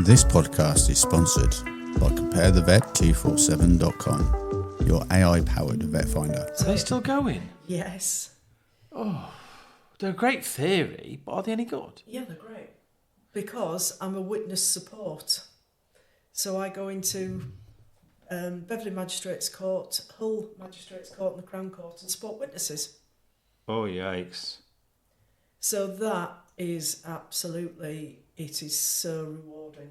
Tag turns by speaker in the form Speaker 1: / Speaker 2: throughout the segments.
Speaker 1: This podcast is sponsored by CompareTheVet247.com, your AI-powered vet finder.
Speaker 2: Are they still going?
Speaker 3: Yes.
Speaker 2: Oh, they're a great theory, but are they any good?
Speaker 3: Yeah, they're great. Because I'm a witness support. So I go into Beverley Magistrates Court, Hull Magistrates Court and the Crown Court and support witnesses.
Speaker 2: Oh, yikes.
Speaker 3: So that is absolutely, it is so rewarding.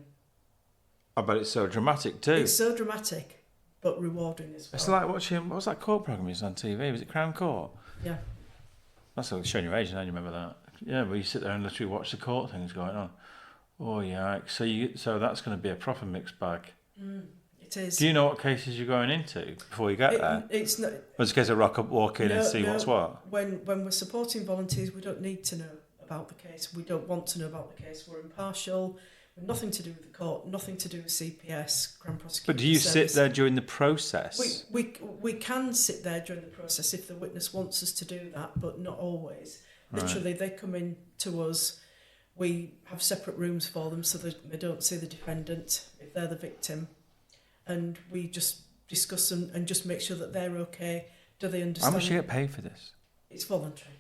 Speaker 2: I bet it's so dramatic too.
Speaker 3: It's so dramatic, but rewarding as well.
Speaker 2: It's like watching, what was that court programme you was on TV? Was it Crown Court?
Speaker 3: Yeah.
Speaker 2: That's like showing your age now, you remember that? Yeah, where you sit there and literally watch the court things going on. Oh, yikes. So that's going to be a proper mixed bag.
Speaker 3: It is.
Speaker 2: Do you know what cases you're going into before you get there?
Speaker 3: It's not.
Speaker 2: Or is it a case of rock up, walk in and see what's what?
Speaker 3: When we're supporting volunteers, we don't need to know about the case. We don't want to know about the case. We're impartial. We've nothing to do with the court, nothing to do with CPS, Grand Prosecution
Speaker 2: But do you
Speaker 3: Service.
Speaker 2: sit there during the process?
Speaker 3: We can sit there during the process if the witness wants us to do that, but not always. Literally, they come in to us. We have separate rooms for them so that they don't see the defendant if they're the victim. And we just discuss them and just make sure that they're okay. Do they understand?
Speaker 2: How much do you get paid for this?
Speaker 3: It's voluntary.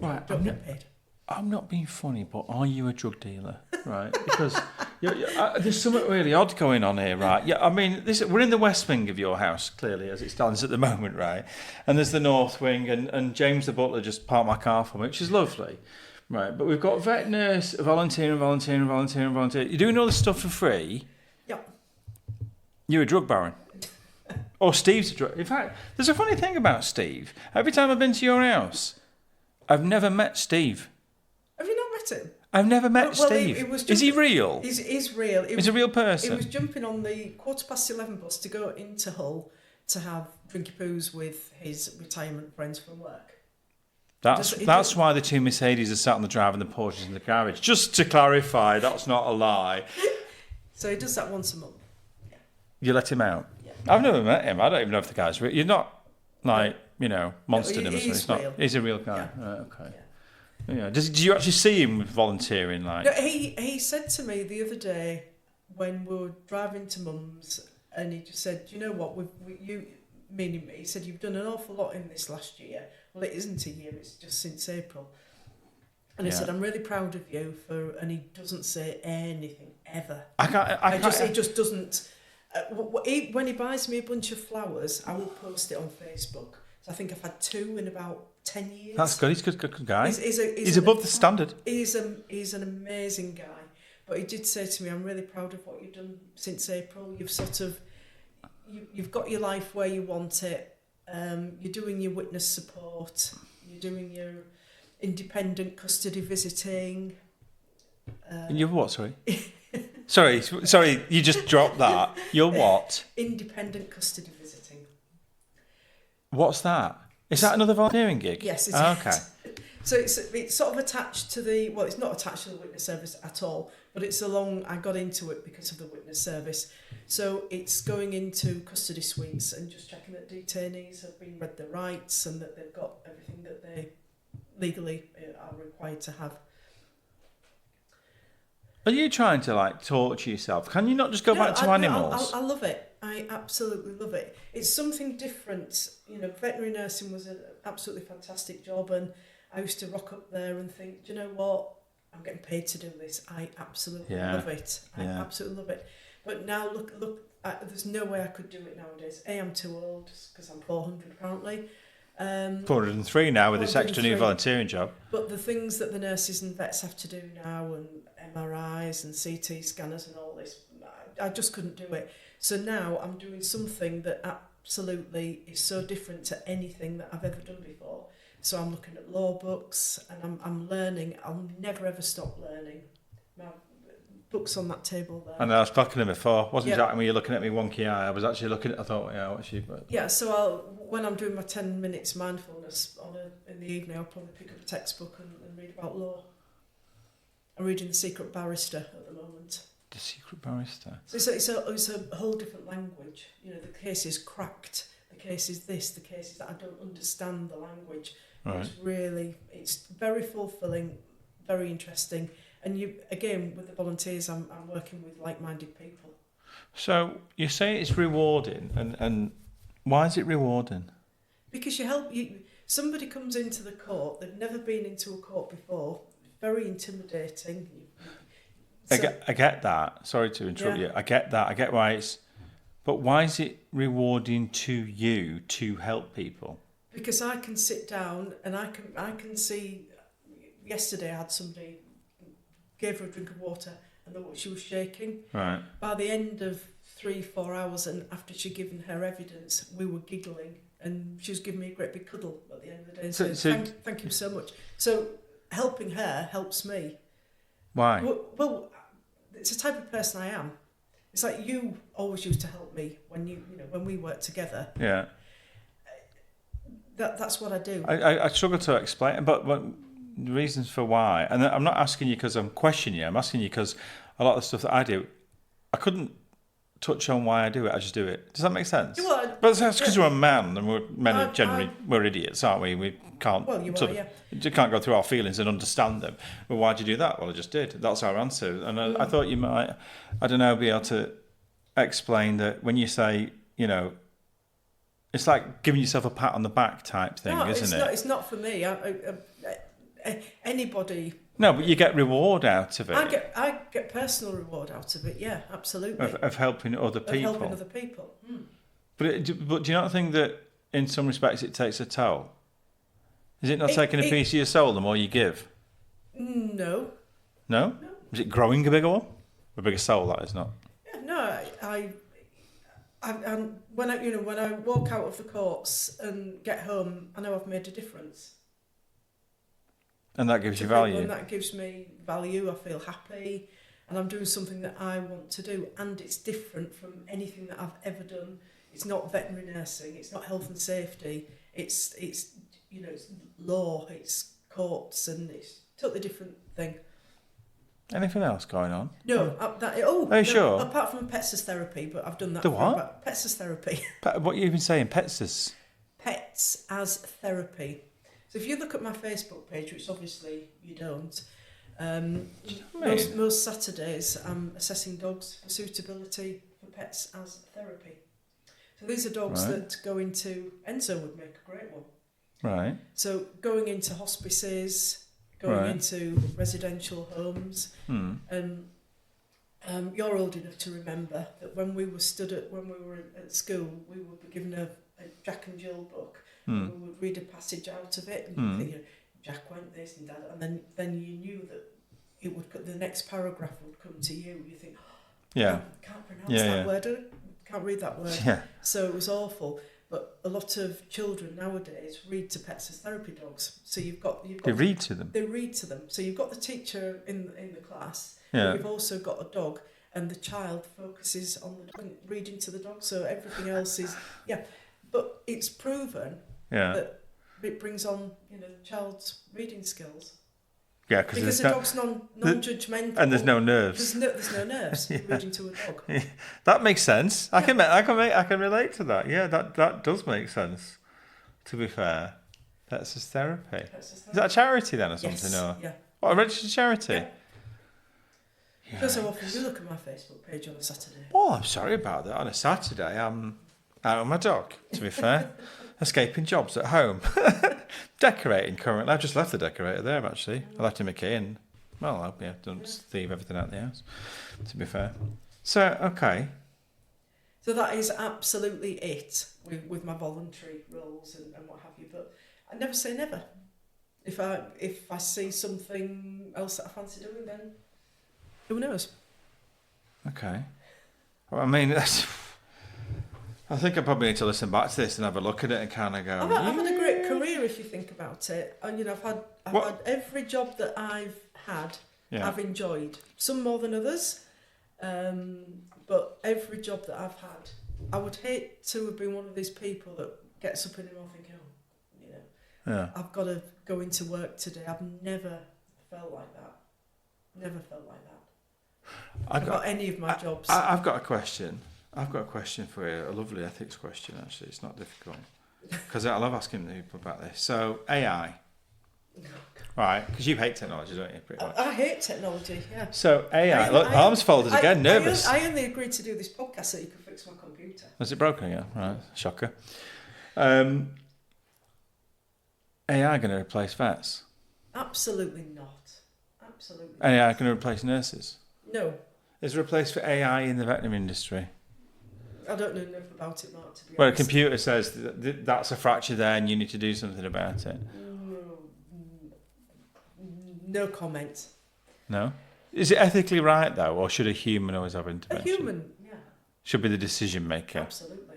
Speaker 2: Right,
Speaker 3: Don't get paid.
Speaker 2: I'm not being funny, but are you a drug dealer? Right? Because there's something really odd going on here, right? Yeah, I mean, we're in the west wing of your house, clearly, as it stands at the moment, right? And there's the north wing, and James the butler just parked my car for me, which is lovely, right? But we've got vet nurse, volunteering. You're doing all this stuff for free.
Speaker 3: Yep.
Speaker 2: You're a drug baron. Or Steve's a drug... In fact, there's a funny thing about Steve. Every time I've been to your house, I've never met Steve.
Speaker 3: Have you not met him?
Speaker 2: I've never met Steve. Is he real?
Speaker 3: He's real.
Speaker 2: He's a real person.
Speaker 3: He was jumping on the 11:15 bus to go into Hull to have drinky poos with his retirement friends from work.
Speaker 2: That's why the two Mercedes are sat on the drive and the Porsches in the garage. Just to clarify, that's not a lie.
Speaker 3: So he does that once a month. Yeah.
Speaker 2: You let him out?
Speaker 3: Yeah.
Speaker 2: I've never met him. I don't even know if the guy's real. You're not like, monster him or something. He's a real guy.
Speaker 3: Yeah.
Speaker 2: Right, okay. Yeah. Do you actually see him volunteering? Like,
Speaker 3: no, he said to me the other day when we were driving to Mum's, and he just said, "Do you know what? You meaning me?" He said, "You've done an awful lot in this last year." Well, it isn't a year; it's just since April. And he said, "I'm really proud of you for," and he doesn't say anything ever. He just doesn't. When he buys me a bunch of flowers, I will post it on Facebook. So I think I've had 2 in about 10 years.
Speaker 2: That's good. He's a good guy.
Speaker 3: He's
Speaker 2: above the standard.
Speaker 3: He's an amazing guy. But he did say to me, "I'm really proud of what you've done since April. You've you've got your life where you want it. You're doing your witness support. You're doing your independent custody visiting."
Speaker 2: You're what? Sorry. sorry. You just dropped that. You're what?
Speaker 3: Independent custody visiting.
Speaker 2: What's that? Is that another volunteering gig?
Speaker 3: Yes, it is.
Speaker 2: Okay.
Speaker 3: So it's sort of attached to it's not attached to the witness service at all, but I got into it because of the witness service. So it's going into custody suites and just checking that detainees have been read their rights and that they've got everything that they legally are required to have.
Speaker 2: Are you trying to torture yourself? Can you not just go back to animals?
Speaker 3: I love it. I absolutely love it. It's something different. Veterinary nursing was an absolutely fantastic job, and I used to rock up there and think, do you know what? I'm getting paid to do this. I absolutely love it. I absolutely love it. But now look, there's no way I could do it nowadays. I'm too old because I'm 400 apparently.
Speaker 2: 403 now with this extra new volunteering job.
Speaker 3: But the things that the nurses and vets have to do now, and MRIs and CT scanners and all this, I just couldn't do it. So now I'm doing something that absolutely is so different to anything that I've ever done before. So I'm looking at law books and I'm learning. I'll never ever stop learning. My books on that table there.
Speaker 2: And I was talking to him before. Wasn't exactly when you're looking at me wonky eye. I was actually looking at. I thought, what's she? But...
Speaker 3: Yeah. So when I'm doing my 10 minutes mindfulness in the evening, I'll probably pick up a textbook and read about law. I'm reading The Secret Barrister at the moment.
Speaker 2: The Secret Barrister.
Speaker 3: So it's a whole different language. The case is cracked. The case is this. The case is that. I don't understand the language. Right. It's very fulfilling, very interesting, And you again with the volunteers, I'm working with like-minded people.
Speaker 2: So you say it's rewarding, and why is it rewarding?
Speaker 3: Because somebody comes into the court, they've never been into a court before, very intimidating.
Speaker 2: I get that. Sorry to interrupt you. I get that. I get why it's... But why is it rewarding to you to help people?
Speaker 3: Because I can sit down and I can see... Yesterday I had somebody, gave her a drink of water and she was shaking.
Speaker 2: Right.
Speaker 3: By the end of 3-4 hours and after she'd given her evidence, we were giggling and she was giving me a great big cuddle at the end of the day and said, thank you so much. So helping her helps me.
Speaker 2: Why?
Speaker 3: Well, it's the type of person I am. It's like you always used to help me when when we worked together.
Speaker 2: Yeah.
Speaker 3: That's what I do.
Speaker 2: I struggle to explain, but the reasons for why, and I'm not asking you because I'm questioning you. I'm asking you because a lot of the stuff that I do, I couldn't touch on why I do it. I just do it. Does that make sense?
Speaker 3: Well,
Speaker 2: but that's because we're a man, and men generally we're idiots, aren't we? We can't.
Speaker 3: Well, you
Speaker 2: can't go through our feelings and understand them. Well, why'd you do that? Well, I just did. That's our answer. And I thought you might, I don't know, be able to explain that when you say, it's like giving yourself a pat on the back type thing, isn't it?
Speaker 3: It's not for me. Anybody.
Speaker 2: No, but you get reward out of it.
Speaker 3: I get personal reward out of it. Yeah, absolutely.
Speaker 2: Of helping other people.
Speaker 3: Of helping other people.
Speaker 2: But do you not think that in some respects it takes a toll? Is it not taking a piece of your soul the more you give?
Speaker 3: No.
Speaker 2: No? Is it growing a bigger one? A bigger soul, that is not.
Speaker 3: Yeah, no, when I walk out of the courts and get home, I know I've made a difference.
Speaker 2: And that gives you value.
Speaker 3: And that gives me value. I feel happy, and I'm doing something that I want to do, and it's different from anything that I've ever done. It's not veterinary nursing. It's not health and safety. It's it's law. It's courts, and it's a totally different thing.
Speaker 2: Anything else going on?
Speaker 3: No.
Speaker 2: Are you sure?
Speaker 3: Apart from pets as therapy, but I've done that.
Speaker 2: The what?
Speaker 3: Pets as therapy.
Speaker 2: What you been saying? Pets as?
Speaker 3: Pets as therapy. So if you look at my Facebook page, which obviously you don't, most Saturdays I'm assessing dogs for suitability for pets as therapy. So these are dogs that go into, Enzo would make a great one.
Speaker 2: Right.
Speaker 3: So going into hospices, going into residential homes, and you're old enough to remember that when we were at school, we would be given a Jack and Jill book. And we would read a passage out of it, and you think, Jack went this and that, and then you knew that the next paragraph would come to you. You think, can't pronounce that word, can't read that word. Yeah. So it was awful. But a lot of children nowadays read to pets as therapy dogs. So you've got
Speaker 2: they read to them.
Speaker 3: They read to them. So you've got the teacher in the class.
Speaker 2: Yeah.
Speaker 3: But you've also got a dog, and the child focuses on the dog and reading to the dog. So everything else is But it's proven that it brings on the child's reading skills.
Speaker 2: Yeah,
Speaker 3: because the dog's non-judgmental,
Speaker 2: and there's no nerves.
Speaker 3: There's no nerves reading to a dog.
Speaker 2: Yeah. That makes sense. I can relate to that. Yeah, that does make sense. To be fair, that's just therapy. Is that a charity then or something?
Speaker 3: Yes.
Speaker 2: Or?
Speaker 3: Yeah.
Speaker 2: What, a registered charity?
Speaker 3: Yeah. Because how often you look at my Facebook page on a Saturday?
Speaker 2: Oh, I'm sorry about that. On a Saturday, I'm out on my dog. To be fair. Escaping jobs at home. Decorating currently. I've just left the decorator there actually. I left him a key and don't thieve everything out of the house, to be fair. So, okay.
Speaker 3: So that is absolutely it with my voluntary roles and what have you. But I never say never. If I see something else that I fancy doing, then who knows?
Speaker 2: Okay. Well, I mean, I think I probably need to listen back to this and have a look at it and kind of go.
Speaker 3: I've had a great career if you think about it, and I've had every job that I've had. Yeah. I've enjoyed, some more than others, but every job that I've had, I would hate to have been one of these people that gets up in the morning thinking, I've got to go into work today. I've never felt like that. Never felt like that. About any of my jobs.
Speaker 2: I've got a question. I've got a question for you, a lovely ethics question actually. It's not difficult because I love asking people about this. So AI, Right, because you hate technology, don't you? Pretty much.
Speaker 3: I hate technology, yeah.
Speaker 2: So AI, look, arms folded again, nervous.
Speaker 3: I only agreed to do this podcast so you could fix my computer.
Speaker 2: Was it broken again? Right, shocker. AI going to replace vets?
Speaker 3: Absolutely not. Absolutely.
Speaker 2: AI going to replace nurses?
Speaker 3: No.
Speaker 2: Is there a place for AI in the veterinary industry?
Speaker 3: I don't know enough about it, Mark, to be
Speaker 2: Where a
Speaker 3: honest.
Speaker 2: computer says that's a fracture there and you need to do something about it?
Speaker 3: No comment.
Speaker 2: No? Is it ethically right, though, or should a human always have
Speaker 3: A
Speaker 2: intervention?
Speaker 3: human, yeah.
Speaker 2: Should be the decision maker.
Speaker 3: Absolutely.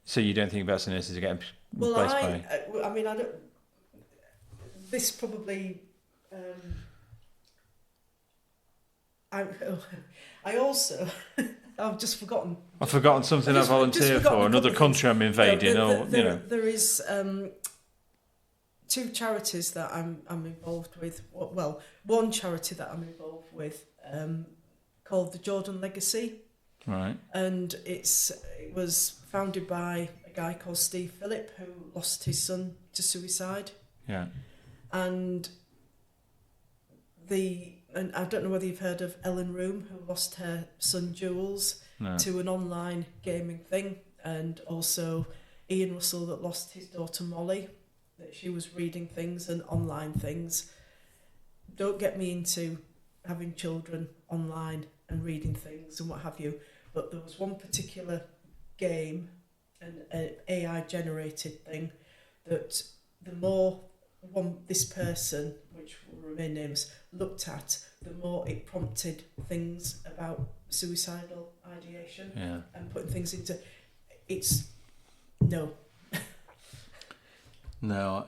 Speaker 2: So you don't think vets and nurses are getting replaced by...
Speaker 3: I mean, I don't... This probably... I also... I've just forgotten.
Speaker 2: I've forgotten something I volunteer for, another country I'm invading,
Speaker 3: There is 2 charities that I'm involved with. Well, one charity that I'm involved with called the Jordan Legacy.
Speaker 2: Right.
Speaker 3: And it was founded by a guy called Steve Phillip who lost his son to suicide.
Speaker 2: Yeah.
Speaker 3: And I don't know whether you've heard of Ellen Room, who lost her son Jules to an online gaming thing, and also Ian Russell that lost his daughter Molly, that she was reading things and online things. Don't get me into having children online and reading things and what have you, but there was one particular game, an AI generated thing, that the more this person, which will remain nameless, looked at, the more it prompted things about suicidal ideation and putting things into... It's... No.
Speaker 2: No.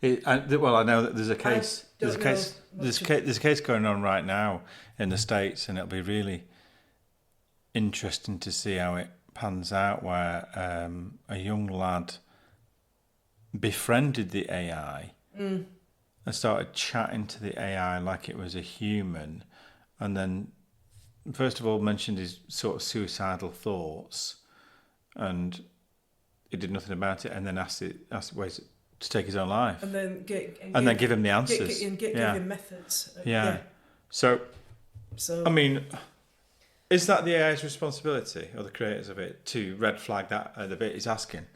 Speaker 2: Well, I know that there's a case. There's a case going on right now in the States, and it'll be really interesting to see how it pans out. Where a young lad befriended the AI and started chatting to the AI like it was a human, and then first of all mentioned his sort of suicidal thoughts, and he did nothing about it, and then asked ways to take his own life,
Speaker 3: and then
Speaker 2: give him the answers,
Speaker 3: give him methods.
Speaker 2: So I mean, is that the AI's responsibility, or the creators of it, to red flag that the bit he's asking?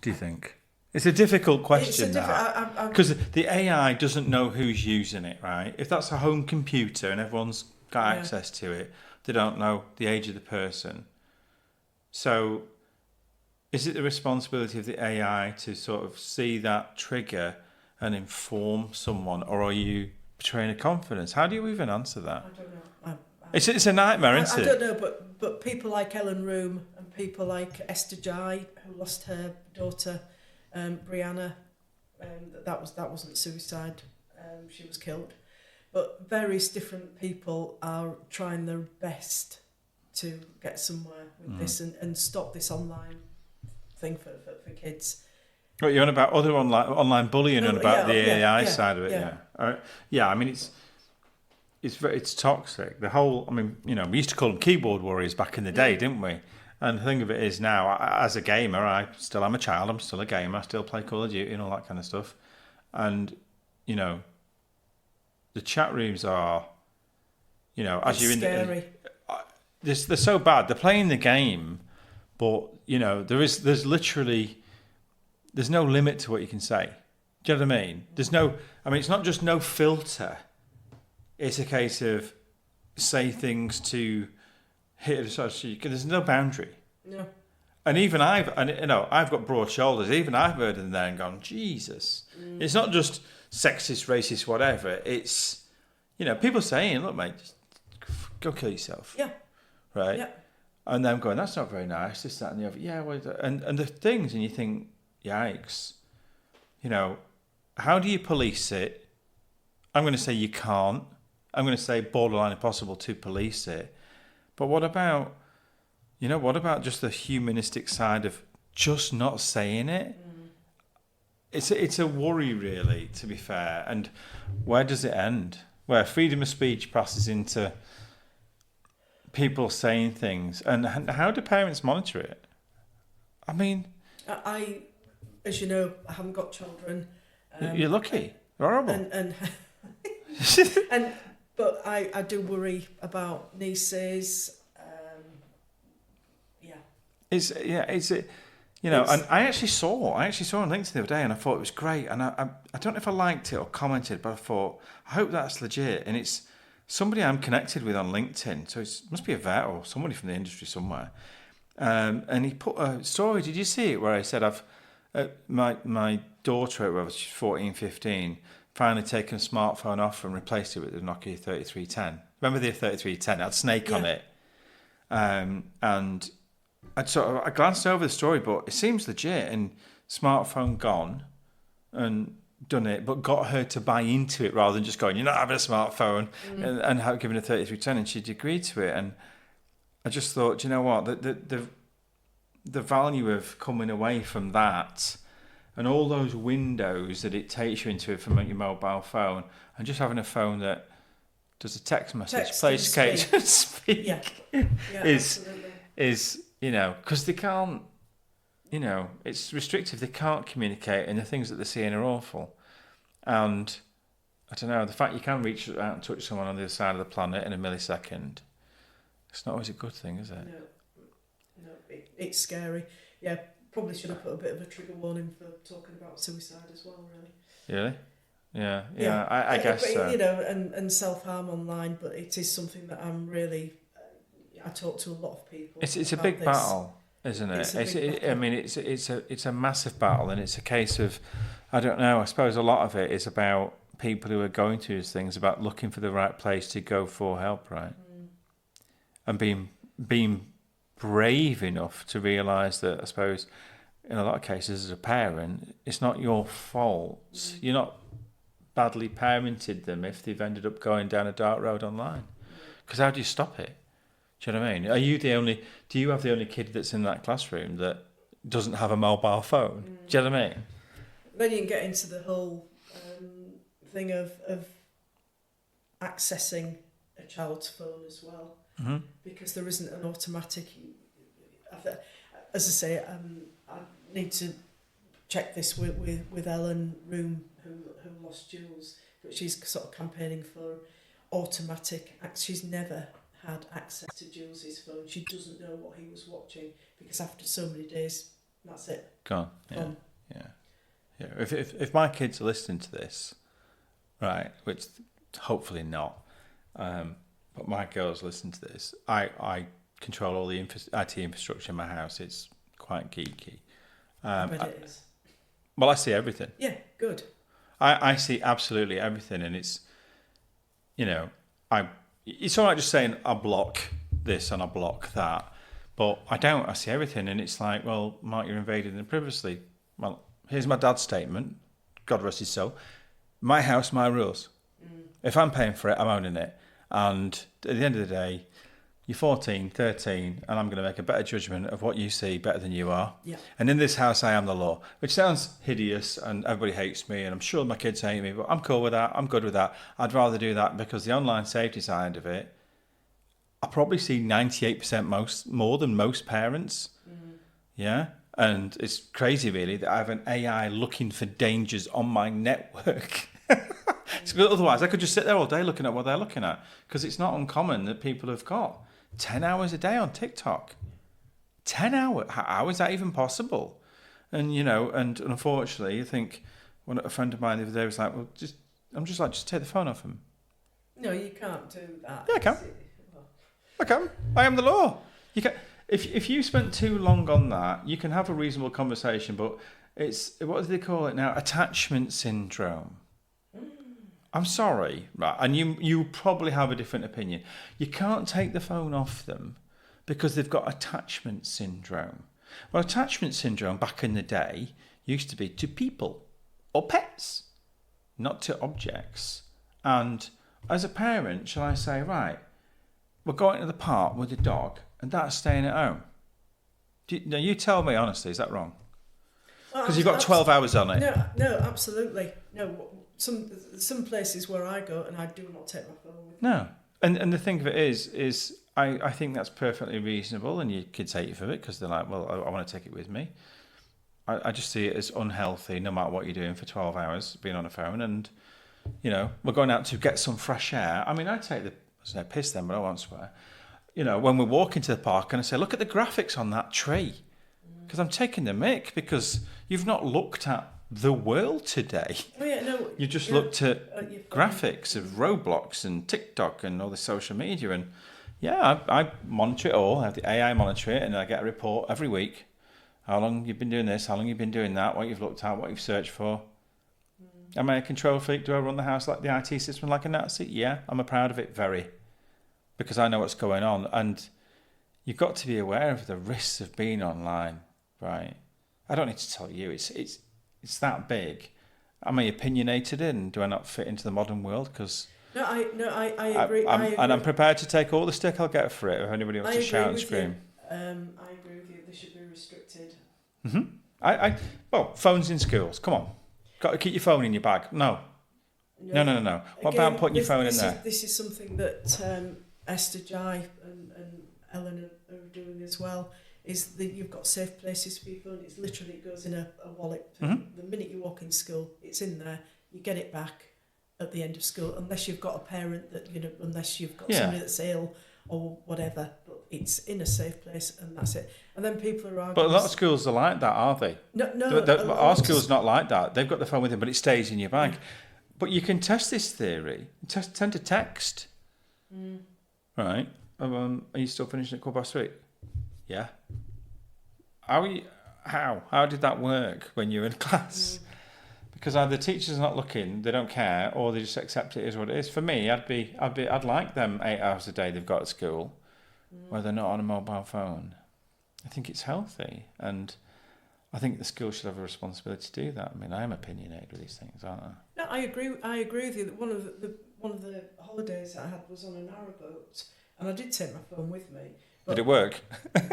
Speaker 2: Do you think? It's a difficult question, because the AI doesn't know who's using it, right? If that's a home computer and everyone's got access to it, they don't know the age of the person. So is it the responsibility of the AI to sort of see that trigger and inform someone, or are you betraying a confidence? How do you even answer that?
Speaker 3: I don't know.
Speaker 2: It's a nightmare, isn't it?
Speaker 3: I don't know, but people like Ellen Room and people like Esther Jai, who lost her daughter, Brianna, that wasn't suicide. She was killed. But various different people are trying their best to get somewhere with this and stop this online thing for kids.
Speaker 2: What, you're on about other online bullying and about the AI side of it? I mean, it's toxic. The whole, I mean, we used to call them keyboard warriors back in the day, didn't we? And the thing of it is now, as a gamer, I still am a child. I'm still a gamer. I still play Call of Duty and all that kind of stuff. And the chat rooms are, as you're
Speaker 3: scary.
Speaker 2: They're so bad. They're playing the game, but there's no limit to what you can say. Do you know what I mean? It's not just no filter. It's a case of say things to hit it aside. There's no boundary.
Speaker 3: No.
Speaker 2: And even I've got broad shoulders. Even I've heard in there and gone, Jesus. It's not just sexist, racist, whatever. It's, people saying, look, mate, just go kill yourself.
Speaker 3: Yeah.
Speaker 2: Right?
Speaker 3: Yeah.
Speaker 2: And them going, that's not very nice, this, that, and the other. Yeah, well, and the things, and you think, yikes. How do you police it? I'm going to say you can't. I'm going to say borderline impossible to police it. But what about just the humanistic side of just not saying it? It's a worry, really, to be fair. And where does it end? Where freedom of speech passes into people saying things, and how do parents monitor it? I mean,
Speaker 3: as you know, I haven't got children.
Speaker 2: You're lucky. You're horrible.
Speaker 3: But I do worry about nieces.
Speaker 2: It's you know, and I actually saw on LinkedIn the other day, and I thought it was great. And I don't know if I liked it or commented, but I thought I hope that's legit. And it's somebody I'm connected with on LinkedIn, so it must be a vet or somebody from the industry somewhere. And he put a story. Did you see it? Where I said my daughter, whoever she's 14, 15, finally taken a smartphone off and replaced it with the Nokia 3310. Remember the 3310? It had Snake on it. And I glanced over the story, but it seems legit. And smartphone gone and done it, but got her to buy into it rather than just going, you're not having a smartphone, and giving her 3310, and she'd agreed to it. And I just thought, you know what, the value of coming away from that and all those windows that it takes you into from your mobile phone, and just having a phone that does a text message, plays skate and speak, is you know, because they can't, you know, it's restrictive. They can't communicate, and the things that they're seeing are awful. And I don't know, the fact you can reach out and touch someone on the other side of the planet in a millisecond, it's not always a good thing, is it?
Speaker 3: No, it's scary. Yeah, probably should have put a bit of a trigger warning for talking about suicide as well, really.
Speaker 2: Really? Yeah. I guess so.
Speaker 3: You know, and self-harm online, but it is something that I'm really... I talk to a lot of people.
Speaker 2: It's a big battle, isn't it? I mean, it's a massive battle, and it's a case of, I don't know, I suppose a lot of it is about people who are going through these things, about looking for the right place to go for help, right? And being brave enough to realise that, I suppose, in a lot of cases as a parent, it's not your fault. You're not badly parented them if they've ended up going down a dark road online. Because how do you stop it? Do you know what I mean? Do you have the only kid that's in that classroom that doesn't have a mobile phone? Do you know what I mean?
Speaker 3: Then you can get into the whole thing of accessing a child's phone as well, because there isn't an automatic. As I say, I need to check this with Ellen Room, who lost Jules, but she's sort of campaigning for automatic. She's never had access to Jules's phone. She doesn't know what he was watching, because after so many days, that's it.
Speaker 2: Gone. Yeah. If my kids are listening to this, right, which hopefully not, but my girls listen to this, I control all the IT infrastructure in my house. It's quite geeky.
Speaker 3: I bet it is.
Speaker 2: Well, I see everything.
Speaker 3: Yeah, good.
Speaker 2: I see absolutely everything, and it's, you know, it's all right just saying I block this and I block that, but I don't. I see everything, and it's like, well, Mark, you're invading the privacy. Well, here's my dad's statement. God rest his soul. My house, my rules. If I'm paying for it, I'm owning it. And at the end of the day, you're 14, 13, and I'm going to make a better judgment of what you see better than you are.
Speaker 3: Yeah.
Speaker 2: And in this house, I am the law, which sounds hideous, and everybody hates me, and I'm sure my kids hate me, but I'm cool with that. I'm good with that. I'd rather do that, because the online safety side of it, I probably see 98% more than most parents. Yeah. And it's crazy, really, that I have an AI looking for dangers on my network. Otherwise, I could just sit there all day looking at what they're looking at, because it's not uncommon that people have got 10 hours a day on TikTok. 10 hours? How is that even possible? And, you know, and unfortunately, I think a friend of mine the other day was like, well, just take the phone off him.
Speaker 3: No, you can't do that.
Speaker 2: Yeah, I can. I can. I am the law. You can. If you spent too long on that, you can have a reasonable conversation, but it's, what do they call it now? Attachment syndrome. I'm sorry, right? And you probably have a different opinion. You can't take the phone off them because they've got attachment syndrome. Well, attachment syndrome back in the day used to be to people or pets, not to objects. And as a parent, shall I say, right, we're going to the park with the dog and that's staying at home. Now, you tell me honestly, is that wrong? Because you've got 12 hours on it.
Speaker 3: No, absolutely. No, some places where I go and I do not take my phone with me.
Speaker 2: No. And the thing of it is I think that's perfectly reasonable, and your kids hate you for it because they're like, well, I want to take it with me. I just see it as unhealthy, no matter what you're doing for 12 hours, being on a phone. And, we're going out to get some fresh air. I mean, I take there's no piss then, but I won't swear. When we walk into the park and I say, look at the graphics on that tree. Because I'm taking the mick, because you've not looked at the world today.
Speaker 3: Oh, yeah, no.
Speaker 2: You just looked at graphics of Roblox and TikTok and all the social media. And I monitor it all. I have the AI monitor it, and I get a report every week. How long you've been doing this, how long you've been doing that, what you've looked at, what you've searched for. Am I a control freak? Do I run the house like the IT system like a Nazi? Yeah, I'm proud of it, very. Because I know what's going on. And you've got to be aware of the risks of being online, right? I don't need to tell you, it's that big. Am I opinionated and do I not fit into the modern world? Because
Speaker 3: I agree.
Speaker 2: And I'm prepared to take all the stick I'll get for it if anybody wants to shout and scream.
Speaker 3: I agree with you. They should be restricted.
Speaker 2: Well, phones in schools. Come on, got to keep your phone in your bag. No. What about putting your phone in there?
Speaker 3: This is something that Esther Jai and Ellen are doing as well. Is that you've got safe places for your phone. It literally goes in a wallet. The minute you walk in school, it's in there. You get it back at the end of school, unless you've got a parent that unless you've got somebody that's ill or whatever. But it's in a safe place, and that's it. And then people are arguing.
Speaker 2: But a lot of schools are like that, are they?
Speaker 3: No.
Speaker 2: Our school's not like that. They've got the phone with them, but it stays in your bag. Yeah. But you can test this theory. Tend to text. Right. Are you still finishing at 3:15? Yeah. How did that work when you were in class? Because either the teachers are not looking, they don't care, or they just accept it as what it is. For me, I'd like them 8 hours a day they've got at school, where they're not on a mobile phone. I think it's healthy, and I think the school should have a responsibility to do that. I mean, I am opinionated with these things, aren't I?
Speaker 3: No, I agree with you. That one of the holidays I had was on a narrowboat, and I did take my phone with me.
Speaker 2: Did it work?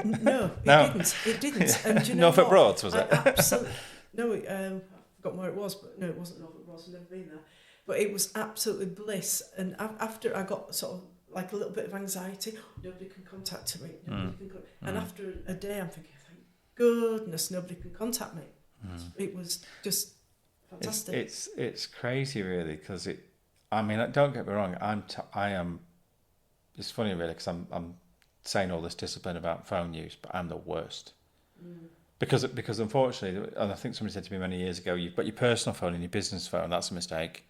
Speaker 3: No, it didn't. And do you know
Speaker 2: Norfolk Broads, was it?
Speaker 3: Absolutely. No, I forgot where it was, but no, it wasn't Norfolk Broads. I've never been there. But it was absolutely bliss. And after I got sort of like a little bit of anxiety, nobody can contact me. And after a day, I'm thinking, thank goodness, nobody can contact me. It was just fantastic.
Speaker 2: It's crazy, really, because don't get me wrong. I am. It's funny, really, because I'm saying all this discipline about phone use, but I'm the worst. Because unfortunately, and I think somebody said to me many years ago, you've got your personal phone and your business phone. That's a mistake.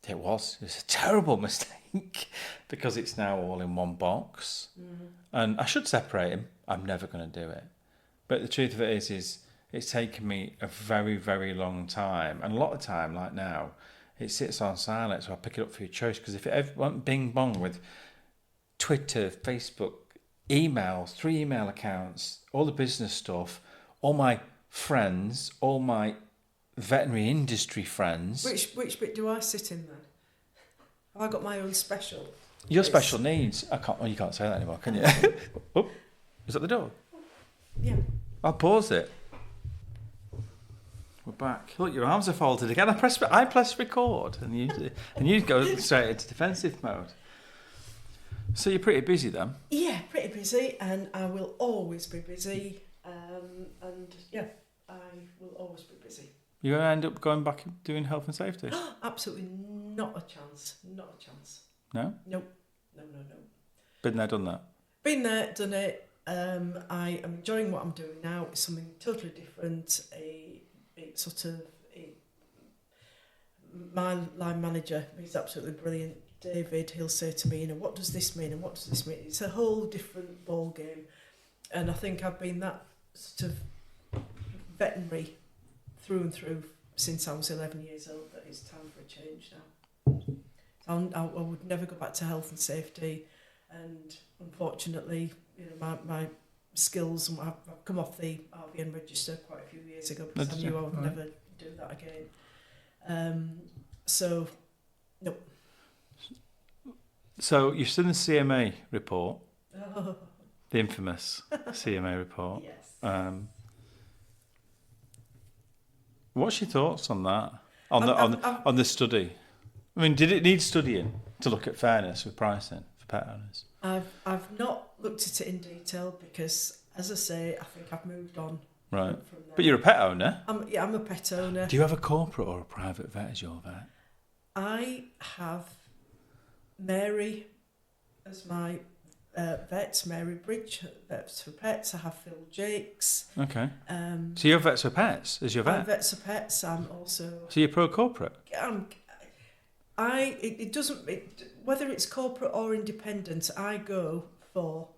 Speaker 2: It was a terrible mistake because it's now all in one box. And I should separate them. I'm never going to do it. But the truth of it is it's taken me a very, very long time. And a lot of time, like now, it sits on silent, so I pick it up for your choice. Because if it ever went bing bong with Twitter, Facebook, emails, 3 email accounts, all the business stuff, all my friends, all my veterinary industry friends.
Speaker 3: Which bit do I sit in then? Have I got my own special?
Speaker 2: Your special needs. You can't say that anymore, can you? Oh, is that the door?
Speaker 3: Yeah.
Speaker 2: I'll pause it. We're back. Look, your arms are folded again. I press record, and you go straight into defensive mode. So you're pretty busy then?
Speaker 3: Yeah, pretty busy, and I will always be busy. I will always be busy.
Speaker 2: You're going to end up going back and doing health and safety?
Speaker 3: Absolutely not a chance. Not a chance.
Speaker 2: No?
Speaker 3: Nope. No.
Speaker 2: Been there, done that?
Speaker 3: Been there, done it. I am enjoying what I'm doing now. It's something totally different. My line manager, he's absolutely brilliant. David, he'll say to me, what does this mean and what does this mean? It's a whole different ball game, and I think I've been that sort of veterinary through and through since I was 11 years old that it's time for a change now. I would never go back to health and safety, and unfortunately, my skills, and I've come off the RVN register quite a few years ago because I knew I would never do that again. So, no.
Speaker 2: So you've seen the CMA report, the infamous CMA report.
Speaker 3: Yes.
Speaker 2: What's your thoughts on that? On the study? I mean, did it need studying to look at fairness with pricing for pet owners?
Speaker 3: I've not looked at it in detail because, as I say, I think I've moved on
Speaker 2: Right.
Speaker 3: From there.
Speaker 2: But you're a pet owner.
Speaker 3: I'm a pet owner.
Speaker 2: Do you have a corporate or a private vet as your vet?
Speaker 3: I have Mary as my vet, Mary Bridge, Vets for Pets. I have Phil Jakes.
Speaker 2: Okay. So you're Vets for Pets as your vet?
Speaker 3: I'm Vets for Pets. I'm also...
Speaker 2: So you're pro-corporate?
Speaker 3: It doesn't... whether it's corporate or independent, I go for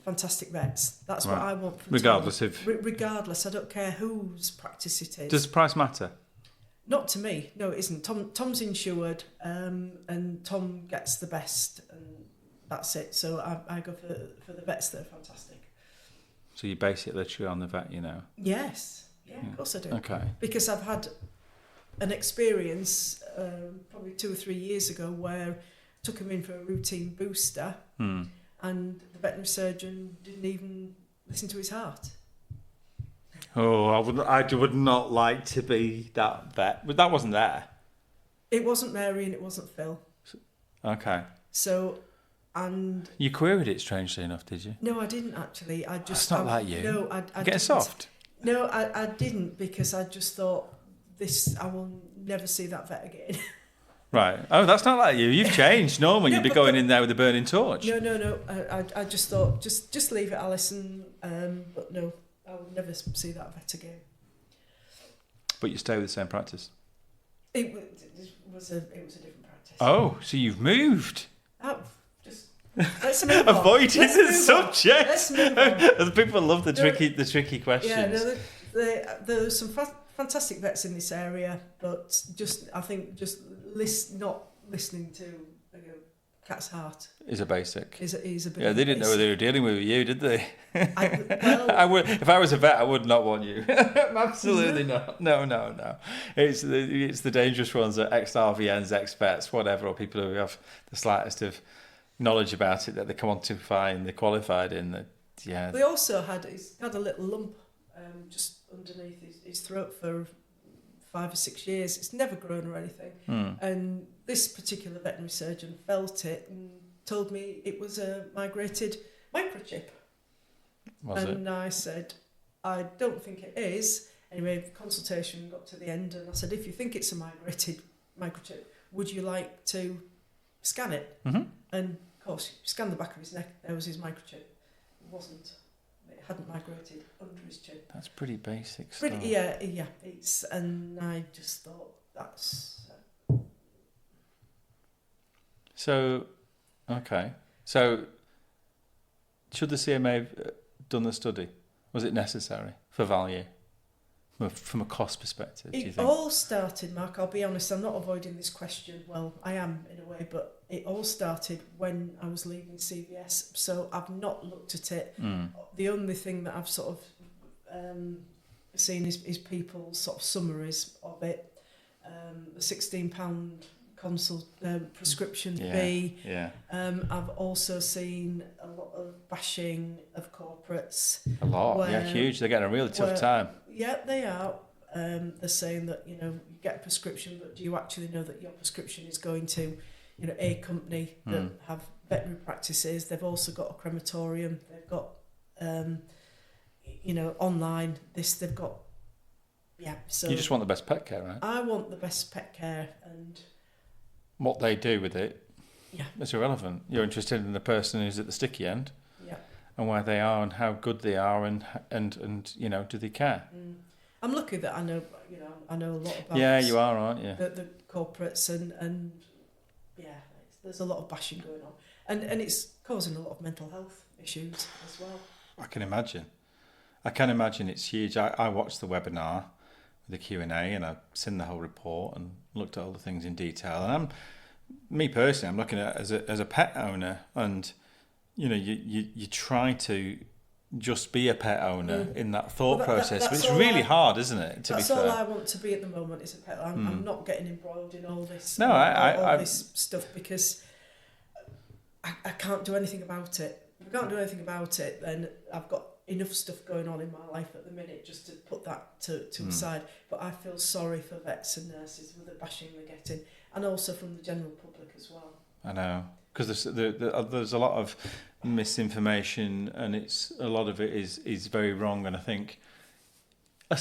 Speaker 3: fantastic vets. That's what I want from
Speaker 2: regardless
Speaker 3: Tom.
Speaker 2: of...
Speaker 3: Regardless, I don't care whose practice it is.
Speaker 2: Does the price matter?
Speaker 3: Not to me. No, it isn't. Tom's insured, and Tom gets the best, and that's it. So I go for the vets that are fantastic.
Speaker 2: So you base it literally on the vet, you know?
Speaker 3: Yes. Yeah, of course I do.
Speaker 2: Okay.
Speaker 3: Because I've had an experience probably 2 or 3 years ago where I took him in for a routine booster, and the veterinary surgeon didn't even listen to his heart.
Speaker 2: Oh, I would not like to be that vet. But that wasn't there.
Speaker 3: It wasn't Mary and it wasn't Phil.
Speaker 2: Okay.
Speaker 3: So, and...
Speaker 2: You queried it, strangely enough, did you?
Speaker 3: No, I didn't actually. I just...
Speaker 2: That's not like you.
Speaker 3: No, I
Speaker 2: Getting
Speaker 3: didn't.
Speaker 2: soft?
Speaker 3: No, I didn't, because I just thought, I will never see that vet again.
Speaker 2: Right. Oh, that's not like you. You've changed. Normally you'd be going in there with a burning torch.
Speaker 3: No. I just thought, just leave it, Alison. But no, I will never see that vet again.
Speaker 2: But you stay with the same practice?
Speaker 3: It was a different practice.
Speaker 2: Oh, so you've moved.
Speaker 3: Let's move on.
Speaker 2: Avoiding the subject.
Speaker 3: Let's move on.
Speaker 2: People love the tricky questions.
Speaker 3: Yeah, no, there are some fantastic vets in this area, but I think not listening to cat's heart
Speaker 2: is a basic.
Speaker 3: Is a bit.
Speaker 2: Yeah, they didn't know what they were dealing with you, did they?
Speaker 3: I
Speaker 2: would, if I was a vet, I would not want you. Absolutely not. No. It's the dangerous ones that ex-RVNs, ex-vets, whatever, or people who have the slightest of knowledge about it that they come on to find they're qualified in. Yeah.
Speaker 3: We also had a little lump just underneath his throat for 5 or 6 years. It's never grown or anything. And this particular veterinary surgeon felt it and told me it was a migrated microchip. And I said, I don't think it is. Anyway, the consultation got to the end and I said, if you think it's a migrated microchip, would you like to scan it? And of course, you scan the back of his neck, there was his microchip. It wasn't. It hadn't migrated under his chin.
Speaker 2: That's pretty basic stuff.
Speaker 3: Yeah. And I just thought that's...
Speaker 2: So, okay. So, should the CMA have done the study? Was it necessary for value? From a cost perspective, do you think?
Speaker 3: It all started, Mark, I'll be honest, I'm not avoiding this question. Well, I am in a way, but it all started when I was leaving CVS. So I've not looked at it. The only thing that I've sort of seen is people's sort of summaries of it. The £16 prescription fee.
Speaker 2: Yeah.
Speaker 3: I've also seen a lot of bashing of corporates.
Speaker 2: A lot, huge. They're getting a really tough time.
Speaker 3: Yeah, they are. They're saying that, you get a prescription, but do you actually know that your prescription is going to, a company that have veterinary practices? They've also got a crematorium. They've got, online they've got, So
Speaker 2: you just want the best pet care, right?
Speaker 3: I want the best pet care, and
Speaker 2: what they do with it, it's irrelevant. You're interested in the person who's at the sticky end, and where they are and how good they are, and do they care?
Speaker 3: I'm lucky that I know a lot about.
Speaker 2: Yeah, you are, aren't you?
Speaker 3: The corporates and there's a lot of bashing going on, and it's causing a lot of mental health issues as well.
Speaker 2: I can imagine it's huge. I watched the webinar, the Q&A, and I've seen the whole report and looked at all the things in detail. And I'm looking at it as a pet owner, and you try to just be a pet owner in that thought process, but it's really hard, isn't it?
Speaker 3: That's all I want to be at the moment, is a pet. I'm not getting embroiled in all this.
Speaker 2: No,
Speaker 3: all this stuff, because I can't do anything about it. If I can't do anything about it, then I've got enough stuff going on in my life at the minute just to put that to aside. But I feel sorry for vets and nurses with the bashing they're getting, and also from the general public as well.
Speaker 2: I know, because there's a lot of misinformation, and a lot of it is very wrong. And I think, I'd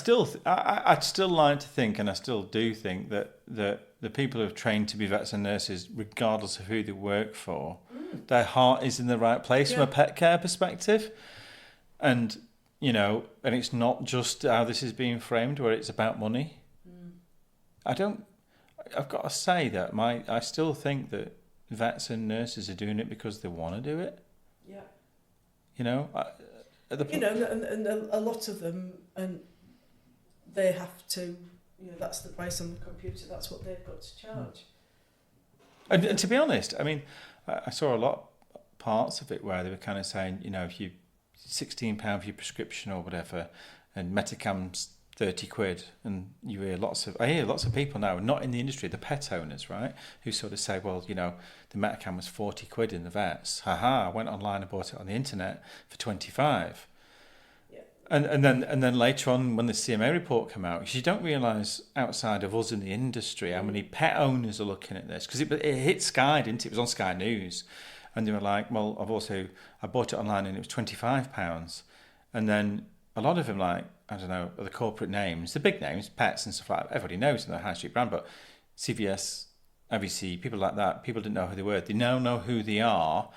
Speaker 2: still like to think, and I still do think that the people who are trained to be vets and nurses, regardless of who they work for, their heart is in the right place from a pet care perspective, and and it's not just how this is being framed, where it's about money. I've got to say that I still think that vets and nurses are doing it because they want to do it.
Speaker 3: Yeah.
Speaker 2: And
Speaker 3: a lot of them, and they have to, that's the price on the computer, that's what they've got to charge.
Speaker 2: And to be honest, I mean, I saw a lot of parts of it where they were kind of saying, if you £16 for your prescription or whatever, and Metacam's £30, and I hear lots of people now, not in the industry, the pet owners, right, who sort of say, well, the Metacam was £40 in the vets. I went online and bought it on the internet for 25. Yeah. And then later on, when the CMA report came out, you don't realise outside of us in the industry how many pet owners are looking at this, because it hit Sky, didn't it? It was on Sky News, and they were like, well, I bought it online and it was £25, and then a lot of them, like, I don't know, the corporate names, the big names, Pets and stuff like that, everybody knows in the high street brand, but CVS, AVC, people like that, people didn't know who they were. They now know who they are,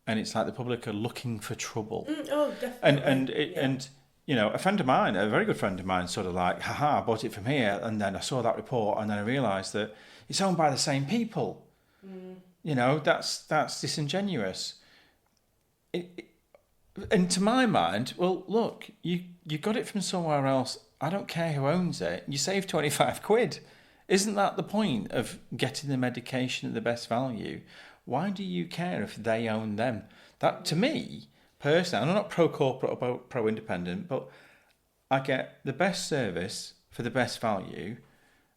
Speaker 2: and it's like the public are looking for trouble.
Speaker 3: Definitely.
Speaker 2: And a friend of mine, a very good friend of mine, sort of like, I bought it from here, and then I saw that report, and then I realised that it's owned by the same people. That's disingenuous. And to my mind, well, look, you got it from somewhere else. I don't care who owns it. You save £25. Isn't that the point of getting the medication at the best value? Why do you care if they own them? That, to me, personally, I'm not pro-corporate or pro-independent, but I get the best service for the best value.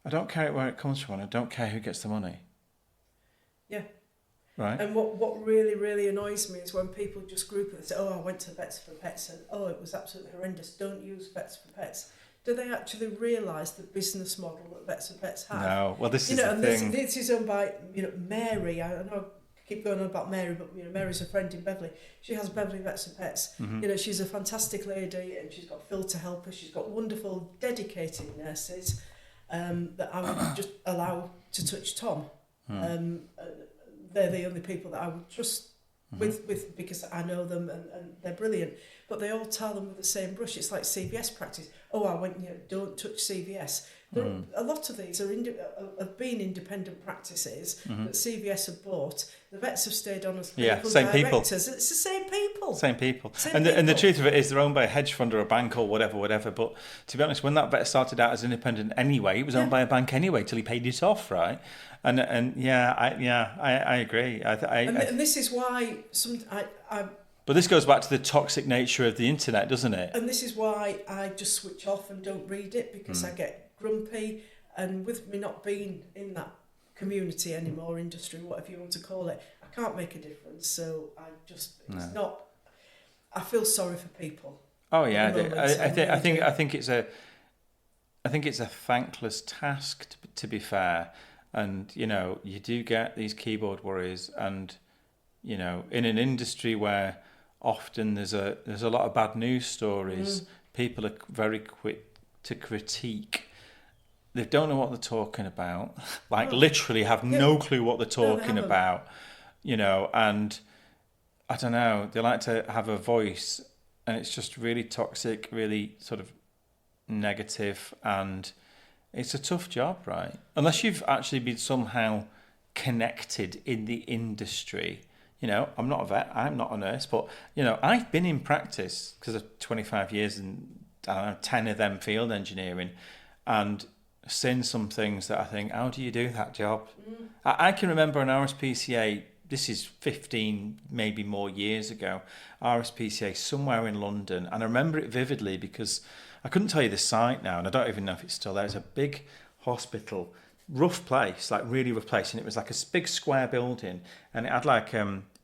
Speaker 2: I don't care where it comes from, and I don't care who gets the money.
Speaker 3: Yeah.
Speaker 2: Right.
Speaker 3: And what really, really annoys me is when people just group it and say, I went to Vets for Pets, and it was absolutely horrendous. Don't use Vets for Pets. Do they actually realise the business model that Vets for Pets have?
Speaker 2: No. Well, this is the thing.
Speaker 3: This is owned by Mary. I know I keep going on about Mary, but Mary's a friend in Beverley. She has Beverley Vets and Pets. Mm-hmm. She's a fantastic lady, and she's got Phil to help her. She's got wonderful, dedicated nurses that I would just allow to touch Tom. They're the only people that I would trust with because I know them and they're brilliant. But they all tell them with the same brush. It's like CVS practice. Don't touch CVS. A lot of these have been independent practices that CVS have bought. The vets have stayed on as clinical
Speaker 2: same
Speaker 3: directors.
Speaker 2: people.
Speaker 3: It's the same people.
Speaker 2: Same people. And the truth of it is they're owned by a hedge fund or a bank or whatever. But to be honest, when that vet started out as independent anyway, it was owned by a bank anyway till he paid it off, right? I agree.
Speaker 3: And this is why
Speaker 2: But this goes back to the toxic nature of the internet, doesn't it?
Speaker 3: And this is why I just switch off and don't read it, because I get grumpy, and with me not being in that community anymore, industry, whatever you want to call it, I can't make a difference. So it's not. I feel sorry for people.
Speaker 2: Oh yeah, I think it's a thankless task to be fair, and you do get these keyboard warriors, and in an industry where often there's a lot of bad news stories, people are very quick to critique. They don't know what they're talking about, literally have no clue what they're talking about, and I don't know, they like to have a voice, and it's just really toxic, really sort of negative, and it's a tough job, right? Unless you've actually been somehow connected in the industry. I'm not a vet, I'm not a nurse, but, I've been in practice because of 25 years and, 10 of them field engineering, and seen some things that I think, how do you do that job? I can remember an RSPCA, this is 15, maybe more years ago, RSPCA somewhere in London, and I remember it vividly because I couldn't tell you the site now, and I don't even know if it's still there. It's a big hospital, rough place, really rough place, and it was like a big square building, and it had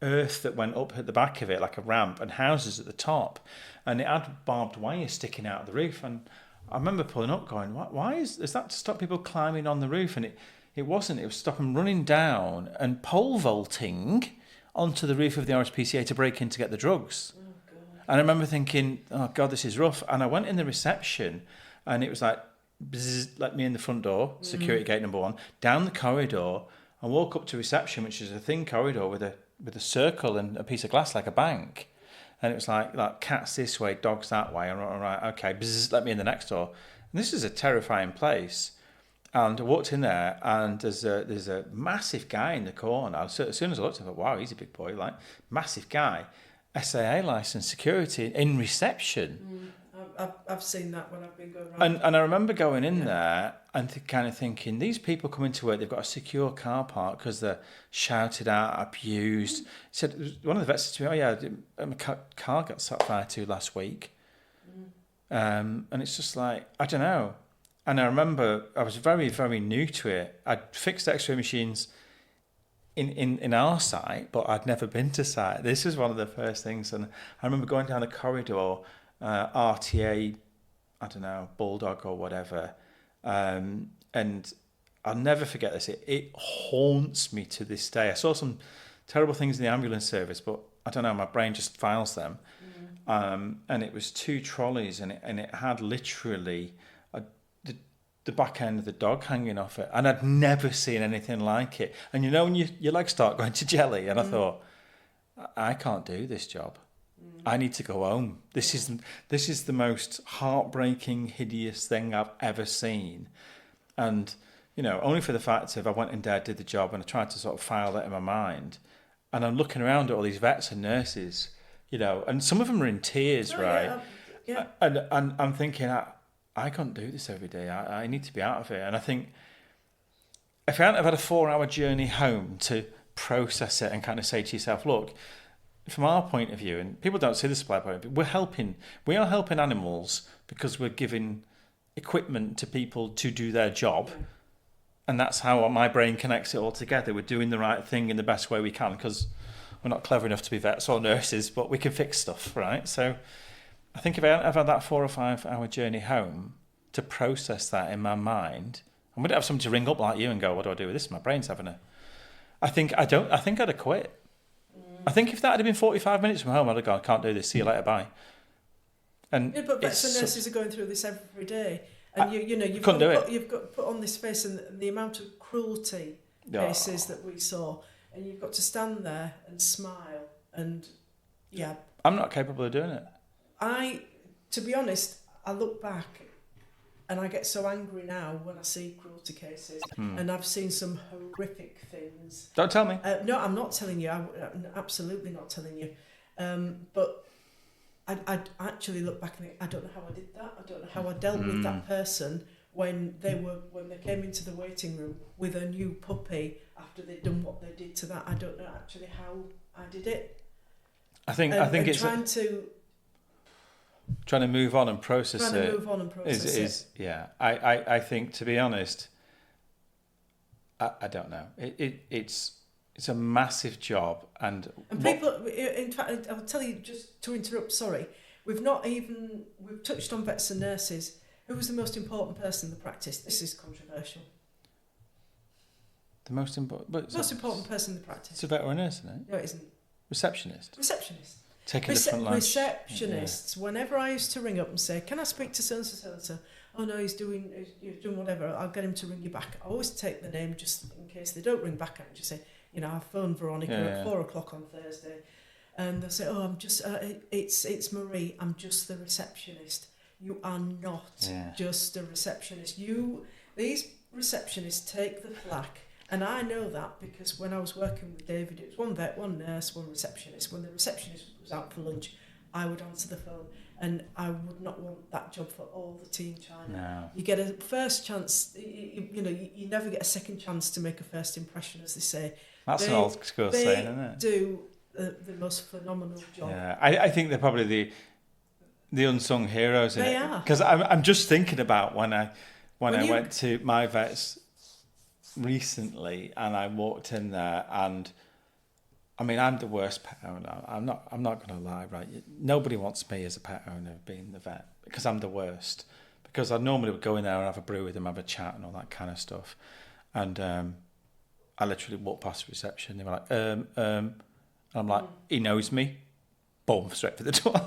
Speaker 2: earth that went up at the back of it, like a ramp, and houses at the top, and it had barbed wire sticking out of the roof, and I remember pulling up going, why is that to stop people climbing on the roof? And it wasn't, it was stop them running down and pole vaulting onto the roof of the RSPCA to break in to get the drugs. Oh, God. And I remember thinking, oh God, this is rough, and I went in the reception, and it was like, bzzz, let me in the front door, security gate number 1, down the corridor, and walk up to reception, which is a thin corridor with a circle and a piece of glass like a bank. And it was like cats this way, dogs that way. And all right, okay, bzzz, let me in the next door. And this is a terrifying place. And I walked in there, and there's a massive guy in the corner. So as soon as I looked, I thought, wow, he's a big boy, like massive guy. SAA license, security in reception.
Speaker 3: I've seen that when I've been going around.
Speaker 2: And I remember going in there and kind of thinking, these people come into work, they've got a secure car park because they're shouted at, abused. He said, one of the vets said to me, oh yeah, my car got set fire to last week. And it's just like, I don't know. And I remember I was very, very new to it. I'd fixed X-ray machines in our site, but I'd never been to site. This was one of the first things. And I remember going down the corridor, RTA, I don't know, Bulldog or whatever. And I'll never forget this. It haunts me to this day. I saw some terrible things in the ambulance service, but I don't know, my brain just files them. And it was 2 trolleys, and it had literally the back end of the dog hanging off it. And I'd never seen anything like it. And you know, when your legs start going to jelly, and I thought, I can't do this job. I need to go home. This is the most heartbreaking, hideous thing I've ever seen. And, you know, only for the fact of I went in there, did the job, and I tried to sort of file that in my mind. And I'm looking around at all these vets and nurses, you know, and some of them are in tears, right?
Speaker 3: Yeah.
Speaker 2: And I'm thinking, I can't do this every day. I need to be out of it. And I think if I hadn't have had a 4-hour journey home to process it and kind of say to yourself, look, from our point of view, and people don't see the supply point of view, we are helping animals because we're giving equipment to people to do their job. And that's how my brain connects it all together. We're doing the right thing in the best way we can, because we're not clever enough to be vets or nurses, but we can fix stuff, right? So I think if I hadn't had that 4 or 5 hour journey home to process that in my mind, I wouldn't have somebody to ring up like you and go, what do I do with this? My brain's having I think I'd have quit. I think if that had been 45 minutes from home, I'd have gone, I can't do this, see you later, bye. And
Speaker 3: but vets and nurses are going through this every day. And you've
Speaker 2: got
Speaker 3: to put on this face, and the amount of cruelty cases that we saw, and you've got to stand there and smile, and
Speaker 2: I'm not capable of doing it.
Speaker 3: To be honest, I look back and I get so angry now when I see cruelty cases, and I've seen some horrific things.
Speaker 2: Don't tell me.
Speaker 3: No, I'm not telling you. I'm absolutely not telling you. But I actually look back and think, I don't know how I did that. I don't know how I dealt with that person when they came into the waiting room with a new puppy after they'd done what they did to that. I don't know actually how I did it.
Speaker 2: I think it's trying to move on and process it. I think, to be honest, I don't know. It's a massive job, and
Speaker 3: people. In fact, I'll tell you, just to interrupt. Sorry, we've touched on vets and nurses. Who was the most important person in the practice? This is controversial.
Speaker 2: The most important
Speaker 3: person in the practice.
Speaker 2: It's a vet or a nurse, isn't it?
Speaker 3: No, it isn't.
Speaker 2: Receptionist. Taking the front line.
Speaker 3: Receptionists. Yeah. Whenever I used to ring up and say, "Can I speak to so and so?" Oh no, he's doing whatever. I'll get him to ring you back. I always take the name just in case they don't ring back. I just say, I phoned Veronica at 4:00 on Thursday, and they'll say, "Oh, I'm just it's Marie. I'm just the receptionist." You are not just a receptionist. These receptionists take the flak. And I know that because when I was working with David, it was one vet, one nurse, one receptionist. When the receptionist was out for lunch, I would answer the phone, and I would not want that job for all the team China.
Speaker 2: No.
Speaker 3: You get a first chance, you never get a second chance to make a first impression, as they say.
Speaker 2: That's an old school saying, isn't it?
Speaker 3: They do the most phenomenal job.
Speaker 2: Yeah, I think they're probably the unsung heroes in it.
Speaker 3: They are.
Speaker 2: Because I'm just thinking about when I went to my vet's recently, and I walked in there, and I mean, I'm the worst pet owner. I'm not going to lie, right? Nobody wants me as a pet owner being the vet, because I'm the worst. Because I normally would go in there and have a brew with them, have a chat and all that kind of stuff. And I literally walked past the reception. They were like, and I'm like, he knows me. Boom, straight for the door.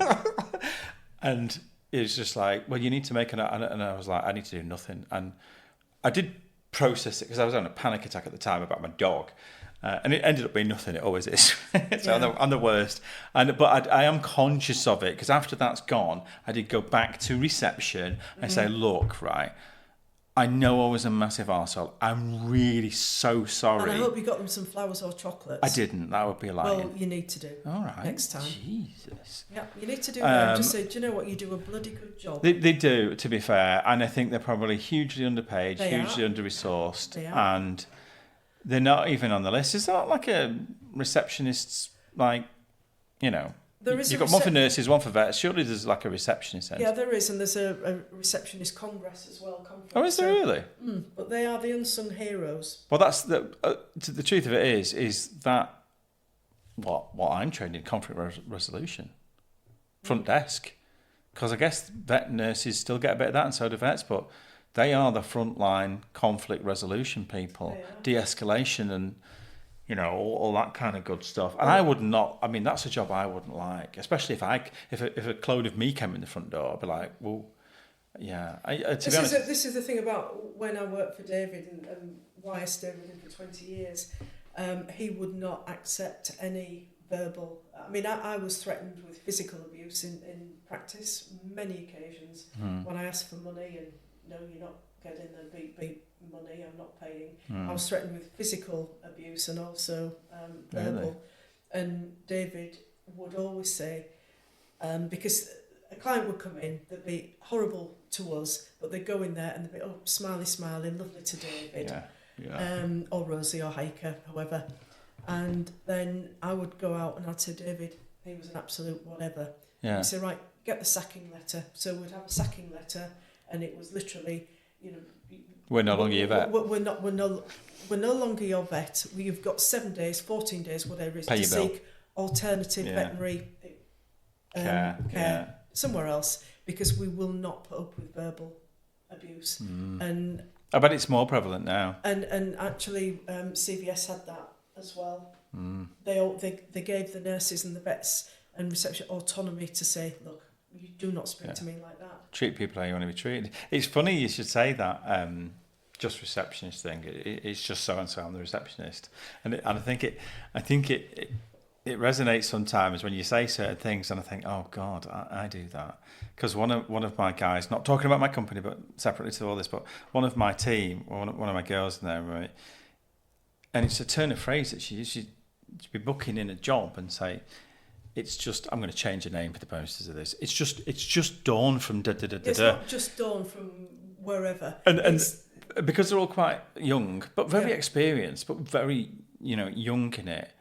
Speaker 2: And it was just like, well, you need to make and I was like, I need to do nothing. And I did process it because I was having a panic attack at the time about my dog. And it ended up being nothing. It always is. So I'm the worst. But I am conscious of it because after that's gone, I did go back to reception and say, look, right, I know I was a massive arsehole. I'm really so sorry.
Speaker 3: And I hope you got them some flowers or chocolates.
Speaker 2: I didn't. That would be lying.
Speaker 3: Well, you need to do.
Speaker 2: All right.
Speaker 3: Next time.
Speaker 2: Jesus.
Speaker 3: Yeah, you need to do that. Just say, do you know what? You do a bloody good job.
Speaker 2: They do, to be fair. And I think they're probably hugely underpaid,
Speaker 3: They
Speaker 2: hugely
Speaker 3: are.
Speaker 2: under-resourced.
Speaker 3: They are.
Speaker 2: And they're not even on the list. Is that like a receptionist's, like, you know...
Speaker 3: There is
Speaker 2: You've got one for nurses, one for vets. Surely there's like a receptionist.
Speaker 3: Yeah, there is, and there's a receptionist congress as well.
Speaker 2: Oh, is there really?
Speaker 3: But they are the unsung heroes.
Speaker 2: Well, that's the truth of it is that what I'm trained in, conflict resolution, front desk, because I guess vet nurses still get a bit of that, and so do vets, but they are the frontline conflict resolution people, de-escalation and. You know, all that kind of good stuff. And I would not, I mean, that's a job I wouldn't like, especially if a clone of me came in the front door, I'd be like, well, yeah.
Speaker 3: This is the thing about when I worked for David and why I stayed with him for 20 years. He would not accept any verbal. I mean, I was threatened with physical abuse in practice many occasions when I asked for money and, no, you're not getting the beep money, I'm not paying. I was threatened with physical abuse and also verbal.
Speaker 2: Really?
Speaker 3: And David would always say, because a client would come in, they'd be horrible to us, but they'd go in there and they'd be, oh, smiling, lovely to David. Or Rosie or Hiker, whoever. And then I would go out and I'd say, David, he was an absolute whatever.
Speaker 2: Yeah.
Speaker 3: He'd say, right, get the sacking letter. So we'd have a sacking letter and it was literally, you know,
Speaker 2: we're no longer your vet.
Speaker 3: We're no longer your vet. You've got 7 days, 14 days, whatever it is,
Speaker 2: Pay
Speaker 3: to
Speaker 2: your bill.
Speaker 3: seek alternative veterinary care somewhere else, because we will not put up with verbal abuse. And
Speaker 2: I bet it's more prevalent now.
Speaker 3: And actually, CVS had that as well. They gave the nurses and the vets and reception autonomy to say, look, you do not speak to me like that.
Speaker 2: Treat people how you want to be treated. It's funny you should say that. Just receptionist thing. It's just so and so. I'm the receptionist, and I think it resonates sometimes when you say certain things, and I think, oh God, I do that, because one of my guys, not talking about my company, but separately to all this, but one of my team, one of my girls in there, right, and it's a turn of phrase that she should be booking in a job and say. It's just, I'm going to change the name for the purposes of this. It's just Dawn from da da da da.
Speaker 3: It's not just Dawn from wherever.
Speaker 2: And because they're all quite young, but very experienced, but very, young in it.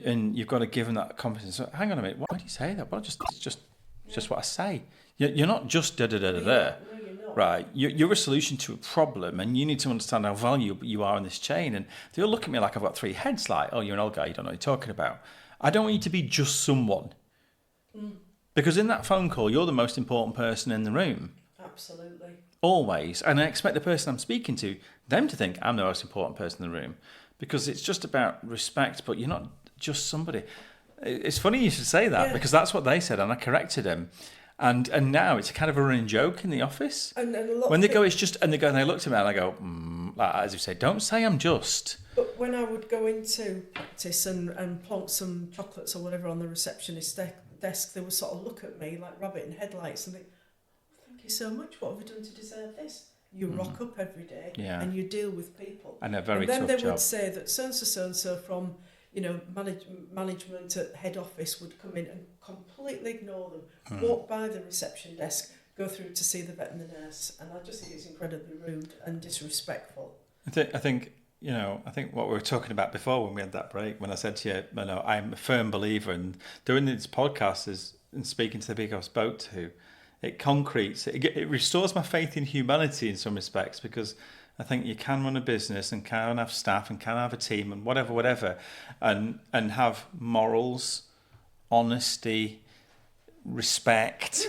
Speaker 2: And you've got to give them that confidence. So, hang on a minute, why do you say that? Well, it's just what I say. You're not just da da da da da.
Speaker 3: No, you're not.
Speaker 2: Right, you're a solution to a problem, and you need to understand how valuable you are in this chain. And they all look at me like I've got three heads. Like, oh, you're an old guy, you don't know what you're talking about. I don't want you to be just someone. Because in that phone call, you're the most important person in the room.
Speaker 3: Absolutely.
Speaker 2: Always. And I expect the person I'm speaking to, them to think I'm the most important person in the room. Because it's just about respect, but you're not just somebody. It's funny you should say that, because that's what they said, and I corrected him. And now it's kind of a running joke in the office.
Speaker 3: And a lot
Speaker 2: when they go, it's just, and they look at me and I go, like, as you say, don't say I'm just.
Speaker 3: But when I would go into practice and plonk some chocolates or whatever on the receptionist's desk, they would sort of look at me like rabbit in headlights and think, thank you so much, what have we done to deserve this? You rock up every day and you deal with people.
Speaker 2: And a very
Speaker 3: tough
Speaker 2: tough
Speaker 3: job. Then they
Speaker 2: job.
Speaker 3: would say that so-and-so from, management at head office would come in and completely ignore them, walk by the reception desk, go through to see the vet and the nurse. And I just think it's incredibly rude and disrespectful.
Speaker 2: I think what we were talking about before when we had that break, when I said to you, I'm a firm believer in doing these podcasts and speaking to the people I spoke to, it concretes, it restores my faith in humanity in some respects, because I think you can run a business and can have staff and can have a team and whatever, and have morals, honesty, respect.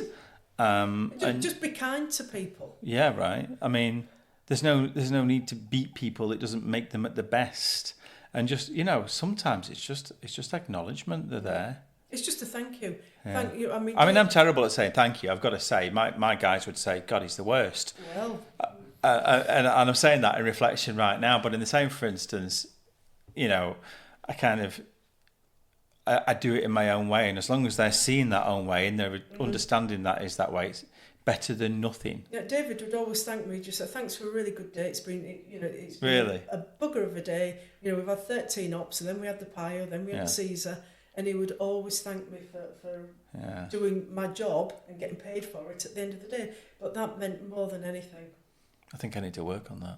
Speaker 3: Just be kind to people.
Speaker 2: Yeah, right. I mean, there's no need to beat people. It doesn't make them at the best. And just sometimes it's just acknowledgement they're there.
Speaker 3: It's just a thank you.
Speaker 2: Yeah.
Speaker 3: Thank you. I mean,
Speaker 2: I'm terrible at saying thank you. I've got to say, my guys would say, God, he's the worst.
Speaker 3: Well,
Speaker 2: And I'm saying that in reflection right now. But in the same, for instance, you know, I do it in my own way, and as long as they're seeing that own way and they're understanding that is that way, it's better than nothing.
Speaker 3: yeah, David would always thank me. Just say thanks for a really good day. It's been it's been
Speaker 2: Really?
Speaker 3: a bugger of a day. You know, we've had 13 ops, and then we had the Pio, then we had the Caesar, and he would always thank me for doing my job and getting paid for it at the end of the day. But that meant more than anything.
Speaker 2: I think I need to work on that.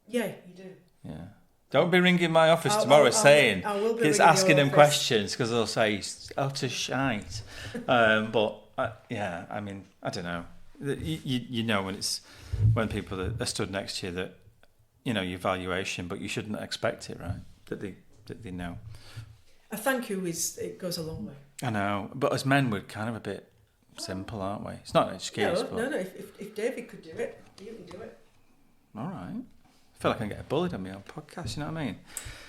Speaker 3: Yeah, you do.
Speaker 2: Yeah. Don't be ringing my office tomorrow saying
Speaker 3: I will be
Speaker 2: it's
Speaker 3: ringing
Speaker 2: asking
Speaker 3: your
Speaker 2: them
Speaker 3: office.
Speaker 2: questions because they'll say it's utter shite. But I mean, I don't know. You know when people are stood next to you that you know your valuation, but you shouldn't expect it, right? That they know.
Speaker 3: A thank you it goes a long way.
Speaker 2: I know, but as men we're kind of a bit simple, aren't we? It's not an excuse.
Speaker 3: No. If David could do it, you can do it.
Speaker 2: All right. I feel like I can get bullied on my own podcast. You know what I mean?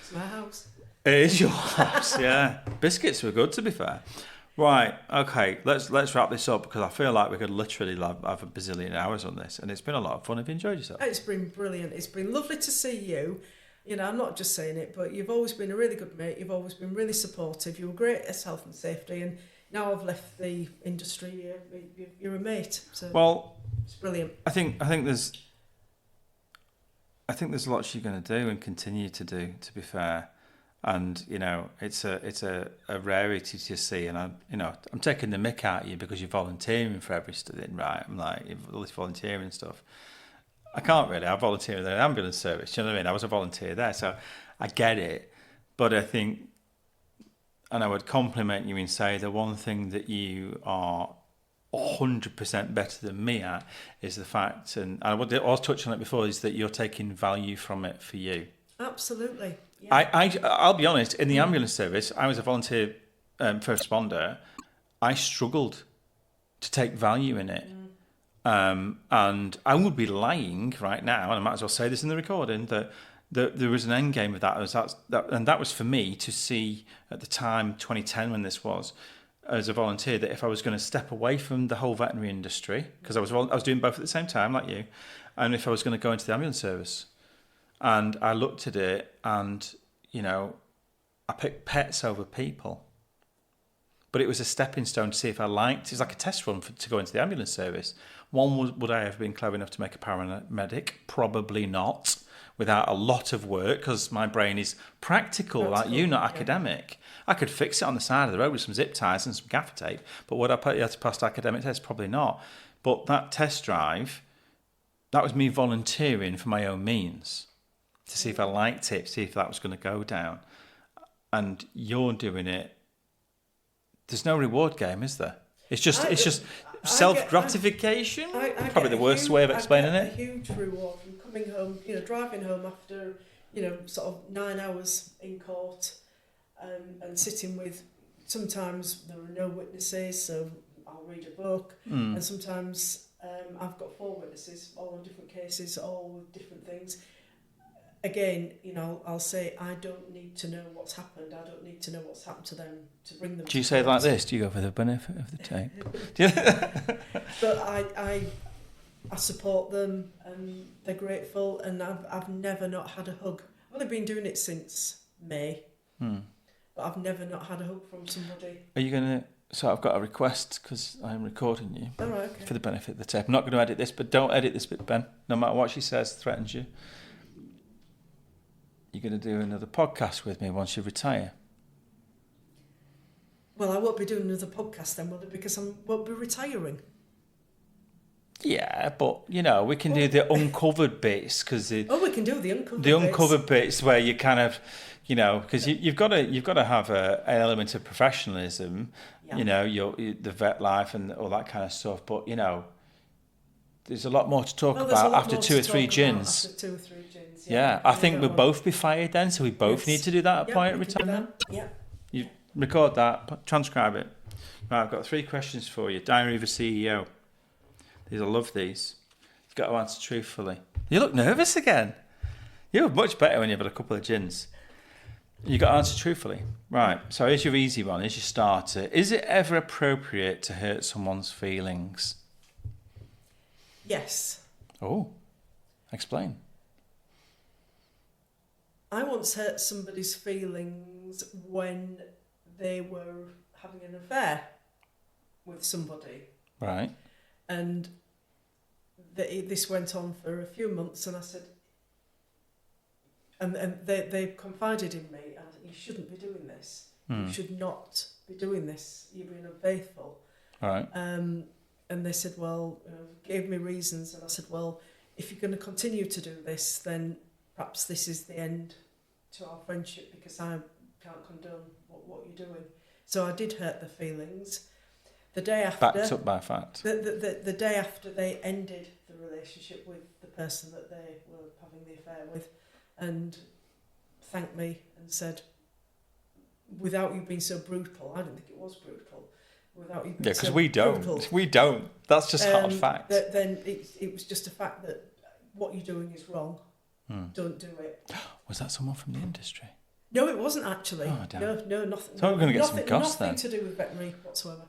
Speaker 3: It's my house.
Speaker 2: It is your house, yeah. Biscuits were good, to be fair. Right, okay, let's wrap this up because I feel like we could literally have a bazillion hours on this, and it's been a lot of fun. Have you enjoyed yourself?
Speaker 3: It's been brilliant. It's been lovely to see you. You know, I'm not just saying it, but you've always been a really good mate. You've always been really supportive. You were great at health and safety, and now I've left the industry. You're a mate. So
Speaker 2: well,
Speaker 3: it's brilliant.
Speaker 2: I think there's lots you're going to do and continue to do. To be fair, and you know, it's a rarity to see. And I'm taking the mick out of you because you're volunteering for everything, right? I'm like, all this volunteering stuff. I can't really. I volunteer in the ambulance service. Do you know what I mean? I was a volunteer there, so I get it. But I think, and I would compliment you and say the one thing that you are 100% better than me at is the fact, and I was touching on it before, is that you're taking value from it for you.
Speaker 3: Absolutely. Yeah.
Speaker 2: I'll be honest, in the ambulance service, I was a volunteer first responder. I struggled to take value in it. And I would be lying right now, and I might as well say this in the recording, that there was an end game of that. And that was for me to see at the time, 2010 when this was, as a volunteer, that if I was going to step away from the whole veterinary industry, because I was doing both at the same time, like you, and if I was going to go into the ambulance service. And I looked at it and, you know, I picked pets over people. But it was a stepping stone to see if I liked. It's like a test run to go into the ambulance service. One was, would I have been clever enough to make a paramedic? Probably not, without a lot of work, because my brain is practical like you, not academic. I could fix it on the side of the road with some zip ties and some gaffer tape, but would I put you to pass the academic test? Probably not. But that test drive, that was me volunteering for my own means to see if I liked it, see if that was going to go down. And you're doing it. There's no reward game, is there? It's just self-gratification. Probably the worst way of explaining it.
Speaker 3: A huge reward from coming home, you know, driving home after, you know, sort of 9 hours in court, and sitting with. Sometimes there are no witnesses, so I'll read a book, and sometimes I've got 4 witnesses, all on different cases, all with different things. Again, you know, I'll say I don't need to know what's happened. I don't need to know what's happened to them to bring them.
Speaker 2: Do you say it like this? Do you go for the benefit of the tape?
Speaker 3: But I support them, and they're grateful, and I've never not had a hug. I've only been doing it since May, but I've never not had a hug from somebody.
Speaker 2: Are you going to... So I've got a request because I'm recording you.
Speaker 3: All right, okay.
Speaker 2: For the benefit of the tape. I'm not going to edit this, but don't edit this bit, Ben. No matter what she says, threatens you. You're going to do another podcast with me once you retire.
Speaker 3: Well, I won't be doing another podcast then, will I? Because I won't be retiring.
Speaker 2: Yeah, but, you know, we can do the uncovered bits because...
Speaker 3: we can do the uncovered bits.
Speaker 2: The uncovered bits where you kind of, you know, because you've got to have an element of professionalism, you know, the Vetlife and all that kind of stuff. But, you know, there's a lot more to talk about after 2 or 3 gins.
Speaker 3: After 2 or 3 gins.
Speaker 2: Yeah, I think we'll both be fired then, so we both need to do that at point of retirement.
Speaker 3: Yeah.
Speaker 2: You record that, transcribe it. Right, I've got 3 questions for you. Diary of a CEO. I love these. You've got to answer truthfully. You look nervous again. You look much better when you've had a couple of gins. You got to answer truthfully. Right. So here's your easy one. Here's your starter. Is it ever appropriate to hurt someone's feelings?
Speaker 3: Yes.
Speaker 2: Oh, explain.
Speaker 3: I once hurt somebody's feelings when they were having an affair with somebody.
Speaker 2: Right.
Speaker 3: And this went on for a few months, and I said, and they confided in me, and I said, you shouldn't be doing this. You should not be doing this. You're being unfaithful.
Speaker 2: All right.
Speaker 3: And they said, well, gave me reasons, and I said, well, if you're going to continue to do this, then perhaps this is the end to our friendship, because I can't condone what you're doing. So I did hurt their feelings. The day after,
Speaker 2: Backed up by fact.
Speaker 3: the day after they ended the relationship with the person that they were having the affair with, and thanked me and said, without you being so brutal, I didn't think it was brutal. Without you being
Speaker 2: Yeah, because
Speaker 3: so
Speaker 2: we don't.
Speaker 3: brutal,
Speaker 2: We don't. That's just hard fact.
Speaker 3: Then it was just a fact that what you're doing is wrong. Don't do it.
Speaker 2: Was that someone from the industry?
Speaker 3: No, it wasn't actually.
Speaker 2: Oh, damn.
Speaker 3: No, nothing.
Speaker 2: So we're going to get some
Speaker 3: nothing,
Speaker 2: goss
Speaker 3: nothing
Speaker 2: then.
Speaker 3: to do with veterinary whatsoever.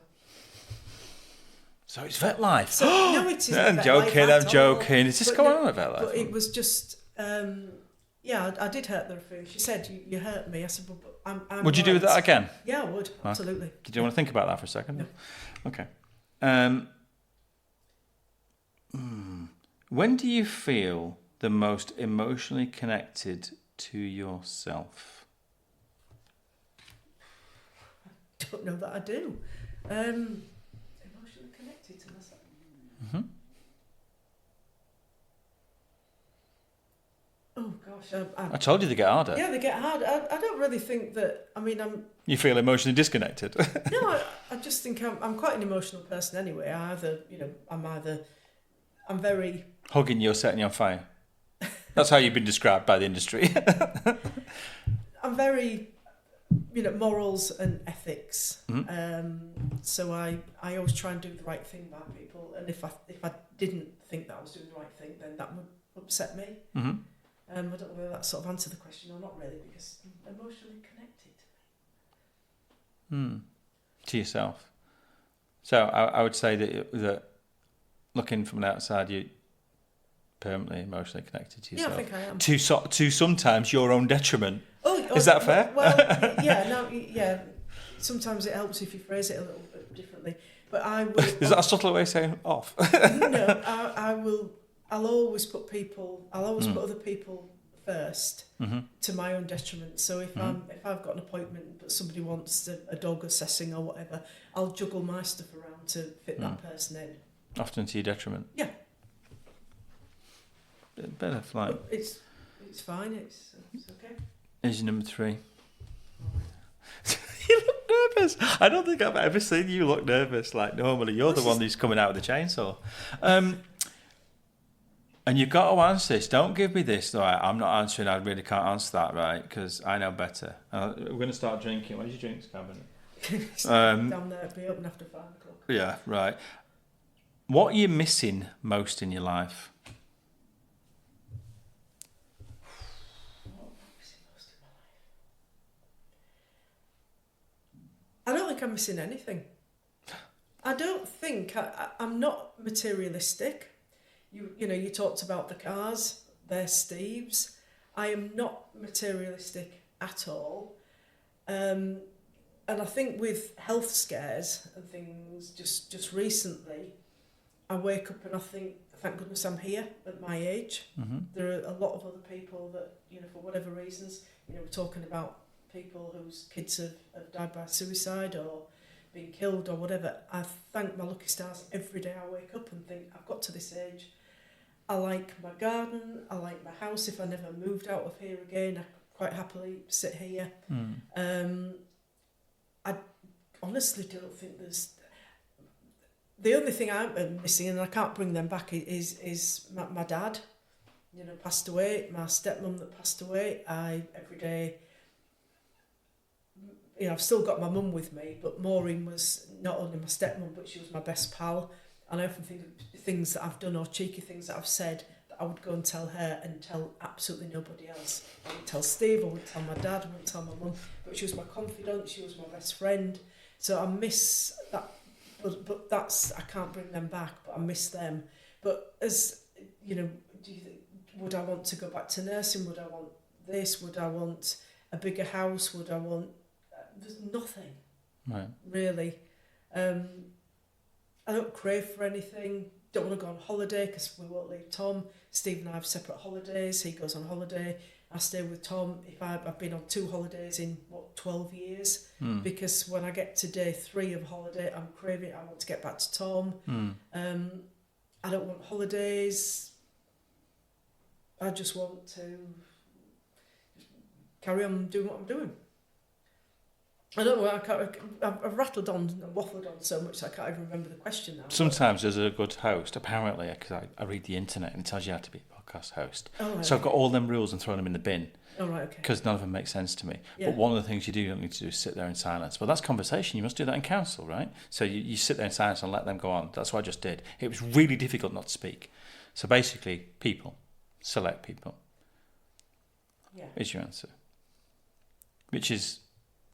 Speaker 2: So it's Vetlife.
Speaker 3: So, no, it isn't.
Speaker 2: I'm
Speaker 3: Vetlife
Speaker 2: joking,
Speaker 3: at
Speaker 2: I'm
Speaker 3: all.
Speaker 2: joking. Is this
Speaker 3: But
Speaker 2: going
Speaker 3: no,
Speaker 2: on at Vetlife?
Speaker 3: But it was just, yeah, I did hurt their feelings. She said, you hurt me. I said, but I'm
Speaker 2: Would you do
Speaker 3: right.
Speaker 2: that again?
Speaker 3: Yeah, I would, absolutely.
Speaker 2: Did you want to think about that for a second?
Speaker 3: No.
Speaker 2: Okay. When do you feel the most emotionally connected to yourself?
Speaker 3: I don't know that I do. Emotionally connected to myself.
Speaker 2: Mm-hmm.
Speaker 3: Oh gosh,
Speaker 2: I told you they get harder.
Speaker 3: yeah, they get hard. I don't really think that. I mean,
Speaker 2: You feel emotionally disconnected.
Speaker 3: no, I just think I'm quite an emotional person anyway. I'm very.
Speaker 2: Hugging you or setting you on fire. That's how you've been described by the industry.
Speaker 3: I'm very, morals and ethics.
Speaker 2: Mm-hmm.
Speaker 3: So I always try and do the right thing by people, and if I didn't think that I was doing the right thing, then that would upset me.
Speaker 2: Mm-hmm.
Speaker 3: I don't know whether that sort of answered the question or not really, because I'm emotionally connected.
Speaker 2: To yourself. So I would say that looking from the outside, you're permanently emotionally connected to yourself.
Speaker 3: Yeah, I think I am.
Speaker 2: To sometimes your own detriment.
Speaker 3: Oh,
Speaker 2: Is that fair?
Speaker 3: Well, yeah. Sometimes it helps if you phrase it a little bit differently. But I will.
Speaker 2: Is that a subtle way of saying off?
Speaker 3: No, I will. I'll always put put other people first to my own detriment. So if I've got an appointment but somebody wants a dog assessing or whatever, I'll juggle my stuff around to fit that person in.
Speaker 2: Often to your detriment.
Speaker 3: Yeah.
Speaker 2: Better like.
Speaker 3: But it's fine. It's okay.
Speaker 2: Here's your number 3. You look nervous. I don't think I've ever seen you look nervous. Like normally, you're the one who's coming out with the chainsaw. And you've got to answer this. Don't give me this. Right, I'm not answering. I really can't answer that, right? Because I know better. We're going to start drinking. Where's your drinks cabinet?
Speaker 3: Down there, it'll be open after 5 o'clock.
Speaker 2: Yeah, right. What are you missing most in your life?
Speaker 3: I don't think I'm missing anything. I don't think I'm not materialistic. You talked about the cars. They're Steve's. I am not materialistic at all. And I think with health scares and things, just recently, I wake up and I think, thank goodness I'm here at my age.
Speaker 2: Mm-hmm.
Speaker 3: There are a lot of other people that, for whatever reasons, we're talking about people whose kids have died by suicide or been killed or whatever. I thank my lucky stars every day I wake up and think, I've got to this age. I like my garden, I like my house. If I never moved out of here again, I could quite happily sit here. I honestly don't think there's... The only thing I'm missing, and I can't bring them back, is my dad. Passed away. My stepmom that passed away. Every day... I've still got my mum with me, but Maureen was not only my stepmum, but she was my best pal. And I often think of things that I've done or cheeky things that I've said that I would go and tell her and tell absolutely nobody else. I would tell Steve, I would tell my dad, I would tell my mum, but she was my confidant, she was my best friend. So I miss that, but that's, I can't bring them back, but I miss them. But as, you know, would I want to go back to nursing? Would I want this? Would I want a bigger house? Would I want... There's nothing,
Speaker 2: right,
Speaker 3: really. I don't crave for anything. Don't want to go on holiday because we won't leave Tom. Steve and I have separate holidays. He goes on holiday. I stay with Tom. I've been on 2 holidays in 12 years, because when I get to day 3 of holiday, I'm craving. I want to get back to Tom. I don't want holidays. I just want to carry on doing what I'm doing. I don't know. I've rattled on and waffled on so much I can't even remember the question now.
Speaker 2: Sometimes as a good host, apparently, because I read the internet and it tells you how to be a podcast host.
Speaker 3: Oh, right,
Speaker 2: so I've got all them rules and thrown them in the bin.
Speaker 3: Oh, right, okay.
Speaker 2: Because none of them make sense to me.
Speaker 3: Yeah.
Speaker 2: But one of the things you don't need to do is sit there in silence. Well, that's conversation. You must do that in council, right? So you sit there in silence and let them go on. That's what I just did. It was really difficult not to speak. So basically, people. Select people.
Speaker 3: Yeah.
Speaker 2: Is your answer. Which is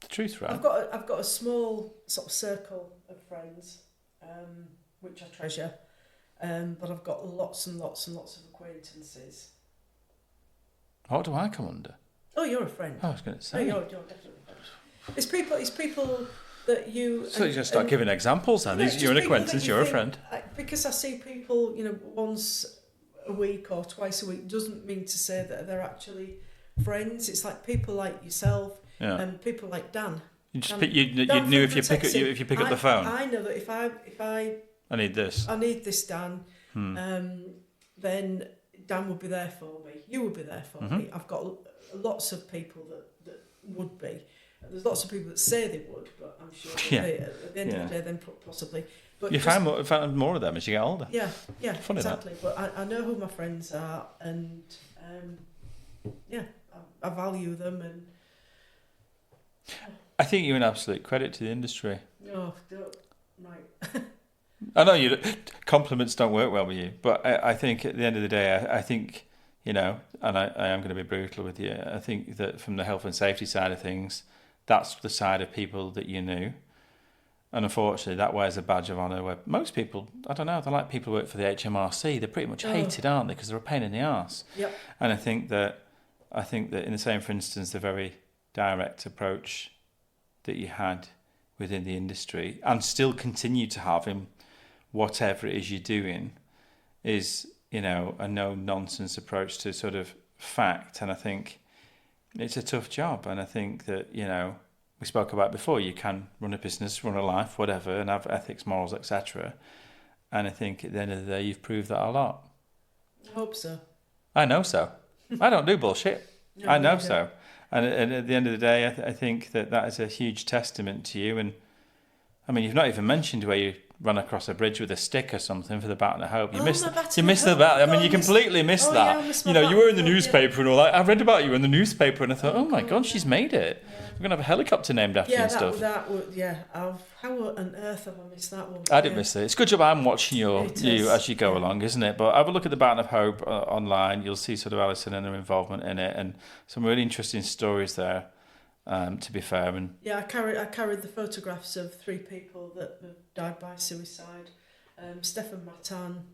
Speaker 2: the truth, right?
Speaker 3: I've got a small sort of circle of friends, which I treasure, but I've got lots and lots and lots of acquaintances.
Speaker 2: What do I come under?
Speaker 3: Oh, you're a friend.
Speaker 2: I was going to
Speaker 3: No,
Speaker 2: say.
Speaker 3: you're definitely a friend. It's people that you...
Speaker 2: So you just start giving examples then.
Speaker 3: No, it's
Speaker 2: You're an
Speaker 3: just people
Speaker 2: acquaintance,
Speaker 3: that you
Speaker 2: you're a
Speaker 3: think-
Speaker 2: friend.
Speaker 3: Because I see people, you know, once a week or twice a week, doesn't mean to say that they're actually friends. It's like people like yourself and people like Dan.
Speaker 2: You just
Speaker 3: Dan-
Speaker 2: pick, you
Speaker 3: Dan
Speaker 2: knew
Speaker 3: from
Speaker 2: if you pick up the phone.
Speaker 3: I know that if I
Speaker 2: need this.
Speaker 3: I need this, Dan, then Dan would be there for me. You would be there for me. I've got lots of people that would be. There's lots of people that say they would, but I'm sure that they, at the end of the day, then possibly. But
Speaker 2: you found more of them as you get older.
Speaker 3: Yeah,
Speaker 2: Funny
Speaker 3: exactly. But I know who my friends are, and I value them. And
Speaker 2: I think you're an absolute credit to the industry.
Speaker 3: no, don't, right.
Speaker 2: I know compliments don't work well with you, but I think at the end of the day, I think, you know, and I am going to be brutal with you, I think that from the health and safety side of things, that's the side of people that you knew. And unfortunately, that wears a badge of honour where most people, I don't know, they're like people who work for the HMRC, they're pretty much hated, aren't they? Because they're a pain in the arse.
Speaker 3: Yep.
Speaker 2: And I think that in the same, for instance, the very direct approach that you had within the industry and still continue to have in whatever it is you're doing is, you know, a no-nonsense approach to sort of fact. And I think it's a tough job. And I think that, you know, we spoke about before, you can run a business, run a life, whatever, and have ethics, morals, etc. And I think at the end of the day, you've proved that a lot.
Speaker 3: I hope so.
Speaker 2: I know so. I don't do bullshit.
Speaker 3: No,
Speaker 2: I know
Speaker 3: you
Speaker 2: so. And at the end of the day, I think that is a huge testament to you. And I mean, you've not even mentioned where you run across a bridge with a stick or something for the Baton of Hope. You missed the battle. I mean, you completely missed that.
Speaker 3: Yeah, I missed
Speaker 2: you
Speaker 3: my
Speaker 2: know, you were in the
Speaker 3: Baton of Hope,
Speaker 2: newspaper and all that. I read about you in the newspaper and I thought, oh my God, she's made it. We're going to have a helicopter named after you and stuff.
Speaker 3: How on earth have I missed that one?
Speaker 2: I didn't miss it. It's a good job I'm watching you
Speaker 3: is,
Speaker 2: as you go along, isn't it? But have a look at the Baton of Hope online. You'll see sort of Alison and her involvement in it and some really interesting stories there, to be fair. And
Speaker 3: yeah, I carried the photographs of 3 people that have died by suicide. Stefan Matan,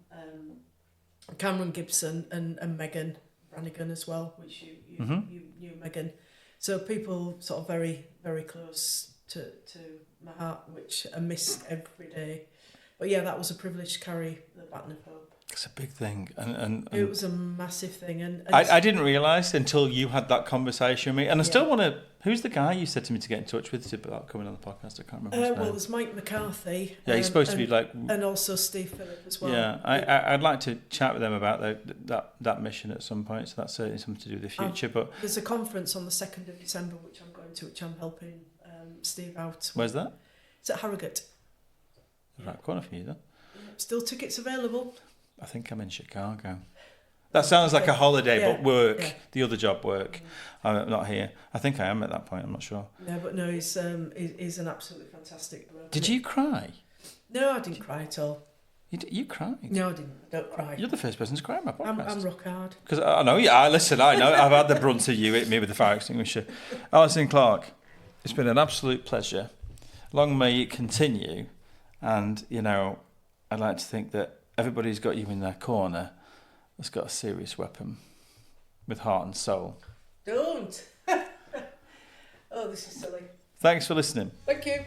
Speaker 3: Cameron Gibson and Megan Brannigan as well, which you knew Megan. So people sort of very, very close to my heart, which I miss every day. But yeah, that was a privilege to carry the Baton of Hope.
Speaker 2: it's a big thing. And
Speaker 3: it was a massive thing. And
Speaker 2: I didn't realise until you had that conversation with me. And I still want to... Who's the guy you said to me to get in touch with about coming on the podcast? I can't remember his name.
Speaker 3: Well, there's Mike McCarthy.
Speaker 2: Yeah, he's supposed to be like...
Speaker 3: And also Steve Phillip as well.
Speaker 2: Yeah, I'd like to chat with them about that mission at some point. So that's certainly something to do with the future. But
Speaker 3: there's a conference on the 2nd of December, which I'm going to, which I'm helping Steve out with.
Speaker 2: Where's that?
Speaker 3: It's at Harrogate.
Speaker 2: Right corner for you, then.
Speaker 3: Still tickets available.
Speaker 2: I think I'm in Chicago. That sounds like a holiday, but work. Yeah. The other job, work. I'm not here. I think I am at that point. I'm not sure.
Speaker 3: No, but no, he's an absolutely fantastic brother.
Speaker 2: Did you cry?
Speaker 3: No, I didn't cry at all.
Speaker 2: You cried.
Speaker 3: No, I didn't. Don't cry.
Speaker 2: You're the first person to cry on my podcast.
Speaker 3: I'm rock hard.
Speaker 2: Because I know, listen, I know. I've had the brunt of you hit me with the fire extinguisher. Alison Clark, it's been an absolute pleasure. Long may it continue. And, I'd like to think that everybody's got you in their corner that's got a serious weapon with heart and soul.
Speaker 3: Don't. Oh, this is silly.
Speaker 2: Thanks for listening.
Speaker 3: Thank you.